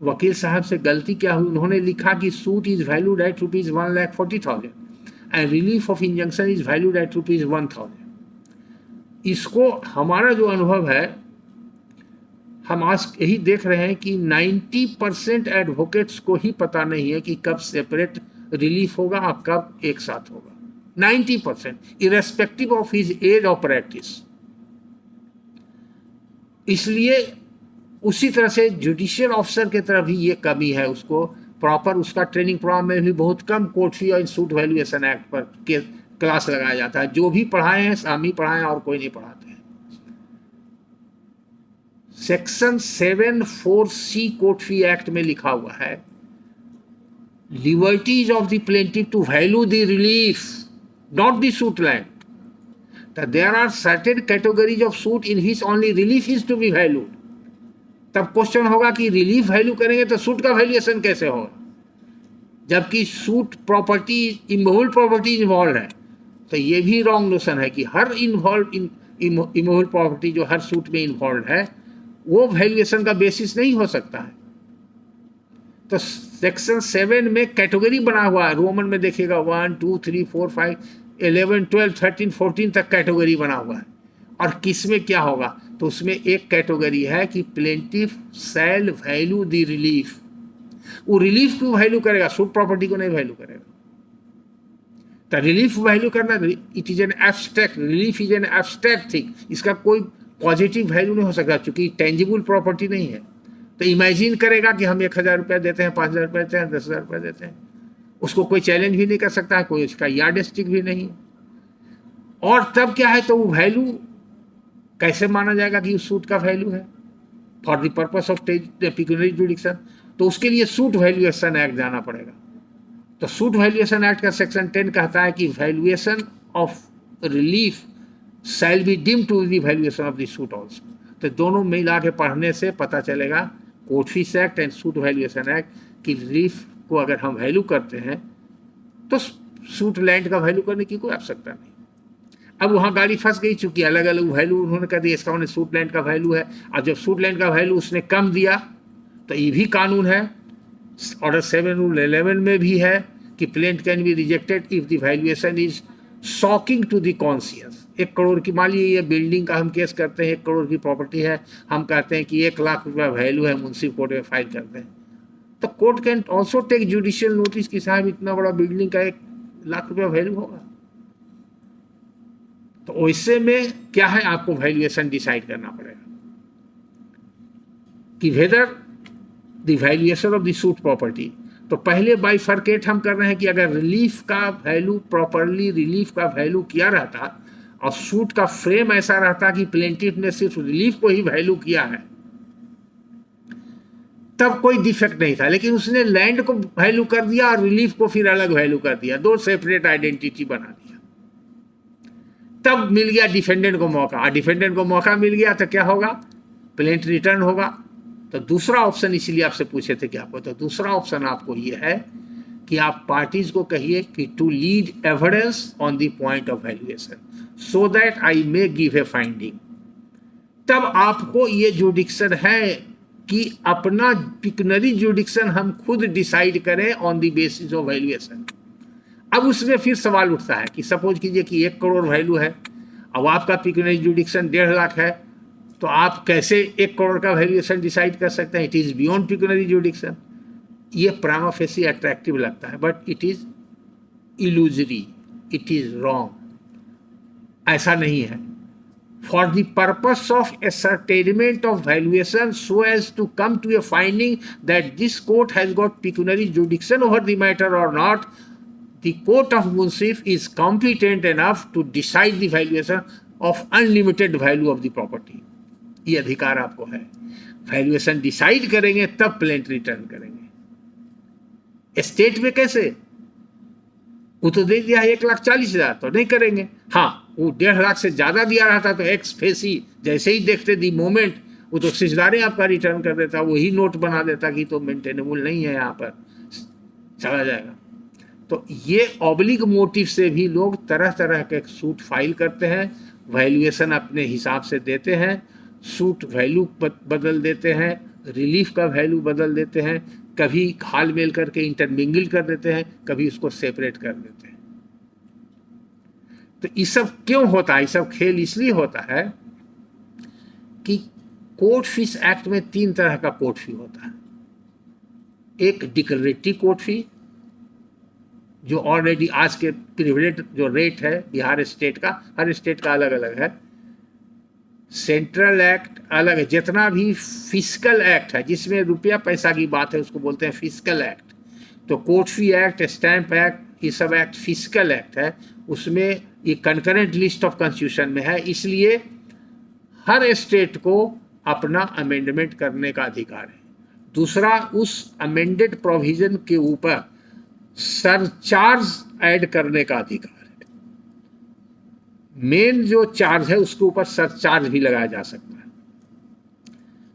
वकील साहब से गलती क्या हुई, उन्होंने लिखा कि suit is valued at ₹1,40,000 and relief of injunction is valued at ₹1,000। इसको हमारा जो अनुभव है, हम आज यही देख रहे हैं कि 90% एडवोकेट्स को ही पता नहीं है कि कब सेपरेट रिलीफ होगा और कब एक साथ होगा। 90%, इरेस्पेक्टिव ऑफ हिज एज और प्रैक्टिस। इसलिए उसी तरह से जुडिशियल ऑफिसर की तरफ भी ये कमी है, उसको प्रॉपर उसका ट्रेनिंग प्रोग्राम में भी बहुत कम कोर्ट फी और सूट वैल्यूएशन एक्ट पर क्लास लगाया जाता है। जो भी पढ़ाए हैं स्वामी पढ़ाए और कोई नहीं पढ़ाते हैं। Section 7(4)(c) court fee act में लिखा हुआ है, liberties of the plaintiff to value the relief, not the suit land. There are certain categories of suit in which only relief is to be valued. तब क्वेश्चन होगा कि रिलीफ वैल्यू करेंगे तो सूट का वैल्यूएशन कैसे होगा, जबकि सूट प्रॉपर्टी, इमोवल प्रॉपर्टी इन्वॉल्व है। तो ये भी रॉन्ग नोशन है कि हर इमोवल प्रॉपर्टी जो हर सूट में इन्वॉल्व है वो वैल्यूएशन का बेसिस नहीं हो सकता है। तो सेक्शन 7 में कैटेगरी बना हुआ है, रोमन में देखिएगा 1, 2, 3, 4, 5, 11, 12, 13, 14 तक कैटेगरी बना हुआ है। और किस में क्या होगा, तो उसमें एक कैटेगरी है कि plaintiff shall value the relief. वो रिलीफ को वैल्यू करेगा, सूट प्रॉपर्टी को नहीं वैल्यू करेगा। तो रिलीफ वैल्यू करना, it is an abstract, relief is an abstract thing. इसका कोई पॉजिटिव वैल्यू नहीं हो सकता क्योंकि टेंजिबल प्रॉपर्टी नहीं है। तो इमेजिन करेगा कि हम 1,000 रुपया देते हैं, 5,000 रुपया देते हैं, 10,000 रुपया देते हैं, उसको कोई चैलेंज भी नहीं कर सकता है, कोई उसका यार्ड स्टिक भी नहीं। और तब क्या है, तो वो वैल्यू कैसे माना जाएगा कि उस सूट का वैल्यू है for the purpose of pecuniary jurisdiction. तो उसके लिए सूट वैल्यूएशन एक्ट जाना पड़ेगा। तो सूट वैल्यूएशन एक्ट का सेक्शन 10 कहता है कि valuation of relief shall be deemed to the valuation of the suit also. तो दोनों मिला के पढ़ने से पता चलेगा, court fees act and suit valuation act, कि रिलीफ को अगर हम वैल्यू करते हैं तो सूट लैंड का वैल्यू करने की कोई आवश्यकता नहीं। अब वहाँ गाड़ी फंस गई, चूंकि अलग अलग वैल्यू उन्होंने कह दिया, इसका उन्हें सूट लैंड का वैल्यू है। अब जब सूट लैंड का वैल्यू उसने कम दिया तो ये भी कानून है, ऑर्डर 7 रूल 11 में भी है कि plaint can be rejected if the valuation is shocking to the conscious. 1 crore की, मान लीजिए ये बिल्डिंग का हम केस करते हैं, 1 करोड़ की प्रॉपर्टी है, हम कहते हैं कि 1 लाख रुपया वैल्यू है, मुंसिफ कोर्ट में फाइल करते हैं। तो court can also take judicial notice कि साहब इतना बड़ा बिल्डिंग का एक लाख रुपया वैल्यू होगा। तो वैसे में क्या है, आपको वैल्यूएशन डिसाइड करना पड़ेगा कि whether the valuation of the suit property. तो पहले बाइफर्केट हम कर रहे हैं कि अगर रिलीफ का वैल्यू प्रॉपरली रिलीफ का वैल्यू किया रहता और सूट का फ्रेम ऐसा रहता कि प्लेंटिफ ने सिर्फ रिलीफ को ही वैल्यू किया है, तब कोई डिफेक्ट नहीं था। लेकिन उसने लैंड को वैल्यू कर दिया और रिलीफ को फिर अलग वैल्यू कर दिया, दो सेपरेट आइडेंटिटी बना दिया। तब मिल गया डिफेंडेंट को मौका, और डिफेंडेंट को मौका मिल गया तो क्या होगा, प्लेंट रिटर्न होगा। तो दूसरा ऑप्शन इसीलिए आपसे पूछे थे कि आपको, तो दूसरा ऑप्शन आपको ये है कि आप पार्टीज को कहिए कि to lead evidence on the point of valuation so that I may give a finding. तब आपको ये जुडिक्शन है कि अपना पिक्युनरी जुडिक्शन हम खुद डिसाइड करें on the basis of valuation. अब उसमें फिर सवाल उठता है कि सपोज कीजिए कि 1 करोड़ वैल्यू है, अब आपका पिक्युनरी जुडिक्शन 1.5 लाख है, तो आप कैसे 1 करोड़ का वैल्यूएशन डिसाइड कर सकते हैं? It is beyond pecuniary jurisdiction. ये प्राइमा फेसी अट्रैक्टिव लगता है, but it is illusory, it is wrong. ऐसा नहीं है। For the purpose of ascertainment of valuation so as to come to a finding that this court has got pecuniary jurisdiction over the matter or not, the court of Munsif is competent enough to decide the valuation of unlimited value of the property. ये अधिकार आपको है। वैल्यूएशन डिसाइड करेंगे तब प्लेंट रिटर्न करेंगे। स्टेट में कैसे, वो तो दे दिया 1,40,000 तो नहीं करेंगे। हाँ, वो 1.5 लाख से ज्यादा दिया रहता तो एक्स फेसी जैसे ही देखते दी मोमेंट वो तो सिजदारे आपका रिटर्न कर देता, वही नोट बना देता कि तो मेंटेनेबल नहीं है, यहाँ पर चला जाएगा। तो ये ऑब्लिक मोटिव से भी लोग तरह तरह के सूट फाइल करते हैं, वैल्यूएशन अपने हिसाब से देते हैं, सूट वैल्यू बदल देते हैं, रिलीफ का वैल्यू बदल देते हैं, कभी घाल मेल करके इंटरमिंगल कर देते हैं, कभी उसको सेपरेट कर देते हैं। तो ये सब क्यों होता है? ये सब खेल इसलिए होता है कि कोर्ट फीस एक्ट में 3 तरह का कोर्ट फी होता है। एक डिक्लेरेटरी कोर्ट फी जो ऑलरेडी आज के प्रिविलेज जो रेट है बिहार स्टेट का, हर स्टेट का अलग अलग है। सेंट्रल एक्ट अलग है, जितना भी फिस्कल एक्ट है जिसमें रुपया पैसा की बात है उसको बोलते हैं फिस्कल एक्ट। तो court fee act, stamp act, ये सब एक्ट फिस्कल एक्ट है, उसमें ये कंकरेंट लिस्ट ऑफ कॉन्स्टिट्यूशन में है। इसलिए हर स्टेट को अपना अमेंडमेंट करने का अधिकार है। दूसरा, उस अमेंडेड प्रोविजन के ऊपर सरचार्ज ऐड करने का अधिकार है। मेन जो चार्ज है उसके ऊपर सरचार्ज भी लगाया जा सकता है।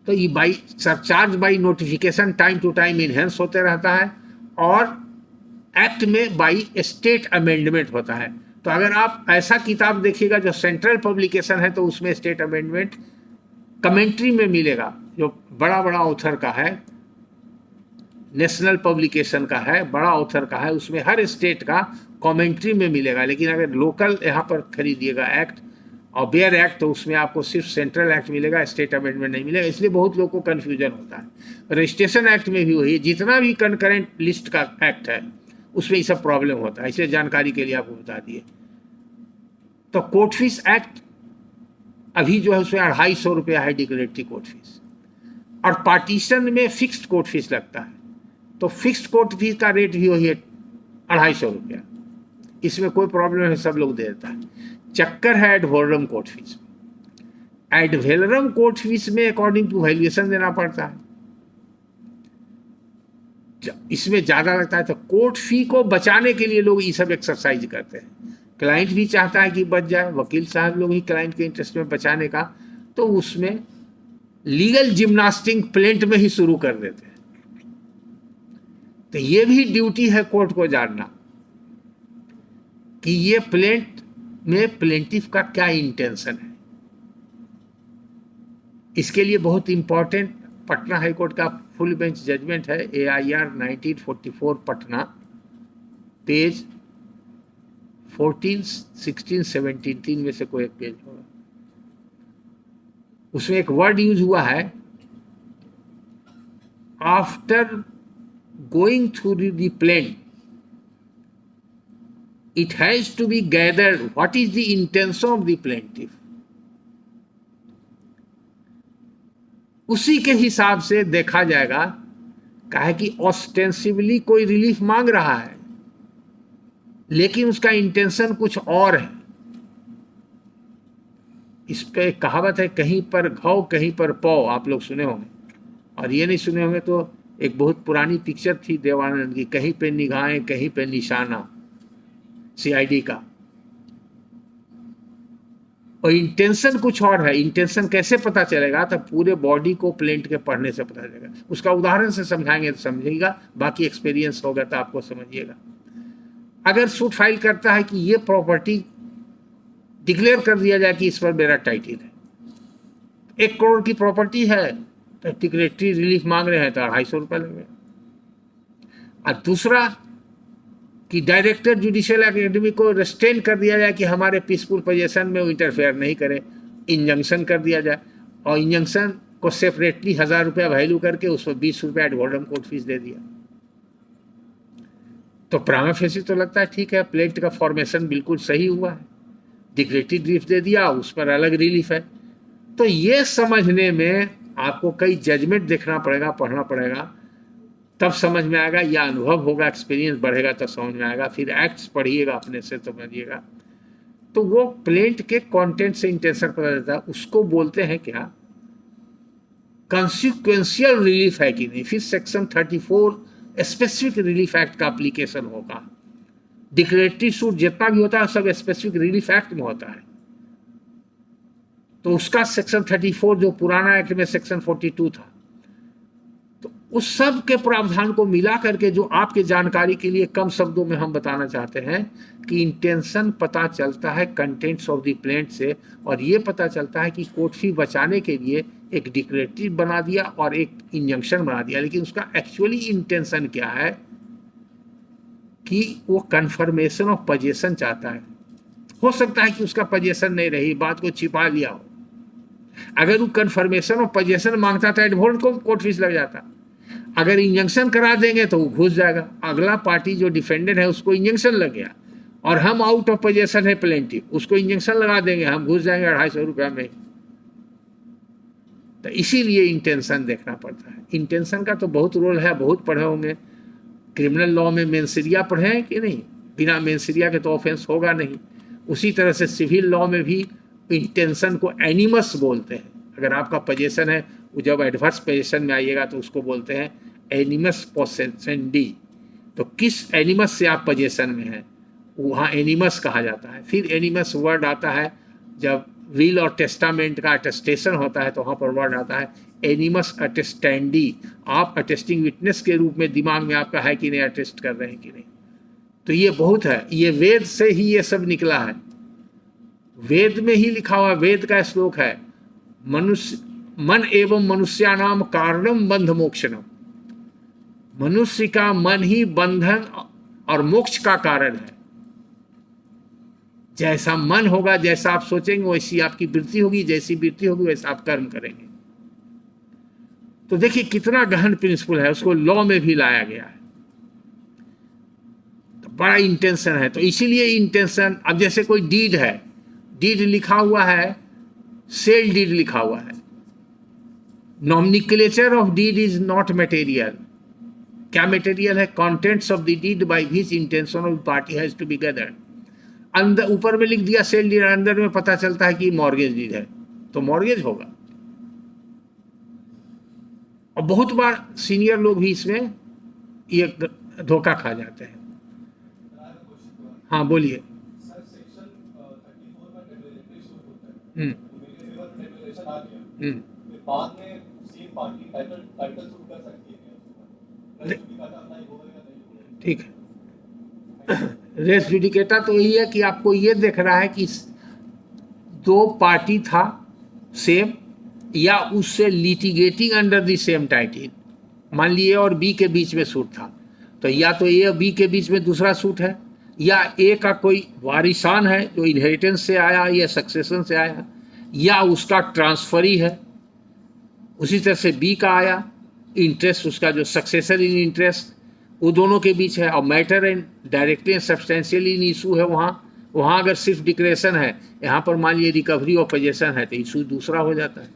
तो ये by surcharge by notification time to time enhance होते रहता है, और एक्ट में बाई स्टेट अमेंडमेंट होता है। तो अगर आप ऐसा किताब देखिएगा जो सेंट्रल पब्लिकेशन है तो उसमें स्टेट अमेंडमेंट कमेंट्री में मिलेगा, जो बड़ा बड़ा ऑथर का है, नेशनल पब्लिकेशन का है, बड़ा ऑथर का है, उसमें हर स्टेट का कमेंट्री में मिलेगा। लेकिन अगर लोकल यहाँ पर खरीदिएगा एक्ट और बेयर एक्ट तो उसमें आपको सिर्फ सेंट्रल एक्ट मिलेगा, स्टेट अमेंडमेंट नहीं मिलेगा। इसलिए बहुत लोगों को कन्फ्यूजन होता है। रजिस्ट्रेशन एक्ट में भी वही, जितना भी कंकरेंट लिस्ट का एक्ट है उसमें ये सब प्रॉब्लम होता है, इसलिए जानकारी के लिए आपको बता दिए। तो कोर्ट फीस एक्ट अभी जो है उसमें 250 रुपया है डिक्लेरेटरी कोर्ट फीस, और पार्टीशन में फिक्स्ड कोर्ट फीस लगता है। तो फिक्स्ड कोर्ट फीस का रेट भी वही है 250 रुपया, इसमें कोई प्रॉब्लम है, सब लोग दे देता है। चक्कर है ad valorem court fees. Ad valorem court fees में अकॉर्डिंग टू वैल्यूएशन देना पड़ता है, इसमें ज्यादा लगता है। तो कोर्ट फी को बचाने के लिए लोग ये सब एक्सरसाइज करते हैं। क्लाइंट भी चाहता है कि बच जाए, वकील साहब लोग ही क्लाइंट के इंटरेस्ट में बचाने का, तो उसमें लीगल जिम्नास्टिक प्लेंट में ही शुरू कर देते हैं। तो ये भी ड्यूटी है कोर्ट को जानना कि ये प्लेंट में प्लेंटिफ का क्या इंटेंशन है। इसके लिए बहुत इंपॉर्टेंट पटना हाई कोर्ट का फुल बेंच जजमेंट है, AIR 1944 पटना, पेज 14, 16, 17, 3 में से कोई एक पेज होगा। उसमें एक वर्ड यूज हुआ है, after going through the plain it has to be gathered what is the intention of the plaintiff. उसी के हिसाब से देखा जाएगा, कहे कि ऑस्टेंसिवली कोई रिलीफ मांग रहा है लेकिन उसका इंटेंशन कुछ और है। इस पे कहावत है, कहीं पर घाव कहीं पर पौ, आप लोग सुने होंगे, और ये नहीं सुने होंगे तो एक बहुत पुरानी पिक्चर थी देवानंद की, कहीं पे निगाहें कहीं पे निशाना, सीआईडी का। और इंटेंशन कुछ और है। इंटेंशन कैसे पता चलेगा? तो पूरे बॉडी को प्लेंट के पढ़ने से पता चलेगा। उसका उदाहरण से समझाएंगे तो समझिएगा, बाकी एक्सपीरियंस होगा तो आपको समझिएगा। अगर सूट फाइल करता है कि ये प्रॉपर्टी डिक्लेयर कर दिया जाए कि इस पर मेरा टाइटल है, 1 करोड़ की प्रॉपर्टी है तो डिक्लेरेटरी रिलीफ मांग रहे हैं तो 250 रुपये लगेगा। और दूसरा कि डायरेक्टर जुडिशियल एकेडमी को रेस्ट्रेन कर दिया जाए कि हमारे पीसफुल पोजीशन में वो इंटरफेयर नहीं करे, इंजंक्शन कर दिया जाए, और इंजंक्शन को सेपरेटली 1000 रुपया वैल्यू करके उस पर 20 रुपया एडवर्डम कोर्ट फीस दे दिया। तो प्रामा फेसी तो लगता है ठीक है, प्लेंट का फॉर्मेशन बिल्कुल सही हुआ है, डिक्लेरेटरी रिलीफ दे दिया, उस पर अलग रिलीफ है। तो ये समझने में आपको कई जजमेंट देखना पड़ेगा, पढ़ना पड़ेगा, तब समझ में आएगा, या अनुभव होगा, एक्सपीरियंस बढ़ेगा तब समझ में आएगा। फिर एक्ट्स पढ़िएगा अपने से समझिएगा। तो वो प्लेंट के कंटेंट से इंटेंशन पता चलता है, उसको बोलते हैं क्या, कंसिक्वेंशियल रिलीफ है कि नहीं। फिर सेक्शन 34 स्पेसिफिक रिलीफ एक्ट का एप्लीकेशन होगा। डिक्लेरेटरी सूट जितना भी होता है सब स्पेसिफिक रिलीफ एक्ट में होता है, तो उसका सेक्शन 34 जो पुराना एक्ट में सेक्शन 42 था, तो उस सब के प्रावधान को मिला करके जो आपके जानकारी के लिए कम शब्दों में हम बताना चाहते हैं कि इंटेंशन पता चलता है कंटेंट्स ऑफ द प्लेंट से, और ये पता चलता है कि कोर्ट फी बचाने के लिए एक डिक्लेरेटरी बना दिया और एक इंजंक्शन बना दिया, लेकिन उसका एक्चुअली इंटेंशन क्या है कि वो कन्फर्मेशन ऑफ पोजीशन चाहता है। हो सकता है कि उसका पोजीशन नहीं रही, बात को छिपा लिया हो। अगर वो कन्फर्मेशन ऑफ पोजीशन मांगता था एडवोकेट को कोर्ट फीस लग जाता। अगर इंजंक्शन करा देंगे तो वो घुस जाएगा, अगला पार्टी जो डिफेंडेंट है उसको इंजंक्शन लग गया और हम आउट ऑफ पोजीशन है प्लेंटिफ, उसको इंजंक्शन लगा देंगे, हम घुस जाएंगे 250 रुपया में। तो इसीलिए इंटेंशन देखना पड़ता है। इंटेंशन का तो बहुत रोल है, बहुत पढ़े होंगे। क्रिमिनल लॉ में मेंसरिया पढ़े हैं कि नहीं? बिना मेंसरिया के तो ऑफेंस होगा नहीं। उसी तरह से सिविल लॉ में भी इंटेंशन को एनिमस बोलते हैं। अगर आपका पोजीशन है, वो जब एडवर्स पोजीशन में आइएगा तो उसको बोलते हैं एनिमस पोसेंडी। तो किस एनिमस से आप पोजीशन में हैं, वहाँ एनिमस कहा जाता है। फिर एनिमस वर्ड आता है जब विल और टेस्टामेंट का अटेस्टेशन होता है, तो वहाँ पर वर्ड आता है एनिमस अटेस्टेंडी। आप अटेस्टिंग विटनेस के रूप में दिमाग में आपका है कि नहीं, अटेस्ट कर रहे हैं कि नहीं। तो ये बहुत है, ये वेद से ही ये सब निकला है। वेद में ही लिखा हुआ, वेद का श्लोक है, मनुष्य मन एवं मनुष्यानाम कारणम बंध मोक्षणम। मनुष्य का मन ही बंधन और मोक्ष का कारण है। जैसा मन होगा, जैसा आप सोचेंगे वैसी आपकी वृत्ति होगी, जैसी वृत्ति होगी वैसा आप कर्म करेंगे। तो देखिए कितना गहन प्रिंसिपल है, उसको लॉ में भी लाया गया है। तो बड़ा इंटेंशन है। तो इसीलिए इंटेंशन, अब जैसे कोई डीड है, डीड लिखा हुआ है, सेल डीड लिखा हुआ है। Nomenclature of deed is not material. क्या मटेरियल है? Contents of the deed by which intention of party has to be gathered. अंदर ऊपर में लिख दिया सेल डीड, अंदर में पता चलता है कि मॉर्गेज डीड है, तो मॉर्गेज होगा। और बहुत बार सीनियर लोग भी इसमें ये धोखा खा जाते हैं। हाँ बोलिए। ठीक है, रेस जुडिकेटा तो यही है कि आपको ये देख रहा है कि दो पार्टी था सेम, या उससे litigating under the same title. मान लिए ए और बी के बीच में सूट था, तो या तो ए और बी के बीच में दूसरा सूट है, या ए का कोई वारिसान है जो इनहेरिटेंस से आया या सक्सेशन से आया, या उसका ट्रांसफरी है। उसी तरह से बी का आया इंटरेस्ट, उसका जो सक्सेसर इन इंटरेस्ट, वो दोनों के बीच है। और matter and directly and substantially issue है वहाँ अगर सिर्फ डिक्लेरेशन है, यहाँ पर मान लीजिए रिकवरी ऑफ पोजेशन है, तो इशू दूसरा हो जाता है।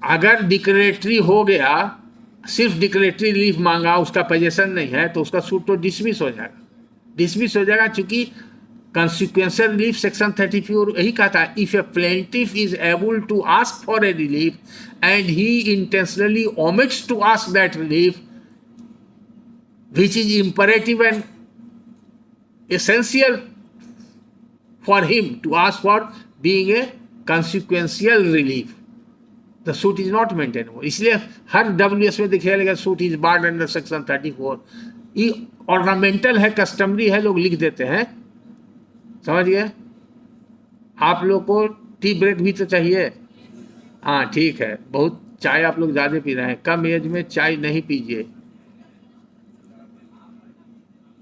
अगर डिक्लेरेटरी हो गया, सिर्फ डिक्लेरेटरी रिलीफ मांगा, उसका पोजेशन नहीं है, तो उसका सूट तो डिसमिस हो जाएगा, चूंकि consequential relief section 34 यही कहता है, if a plaintiff is able to ask for a relief and he intentionally omits to ask that relief which is imperative and essential for him to ask for being a consequential relief, the suit is not maintainable। इसलिए हर WS में दिखाया गया suit is barred under section 34। ये ऑर्नामेंटल है, कस्टमरी है, लोग लिख देते हैं, समझ गए। आप लोग को टी ब्रेक भी तो चाहिए। हाँ ठीक है, बहुत चाय आप लोग ज़्यादा पी रहे हैं, कम एज में चाय नहीं पीजिए,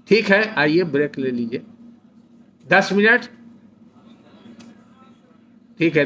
ठीक है। आइए ब्रेक ले लीजिए 10 मिनट, ठीक है।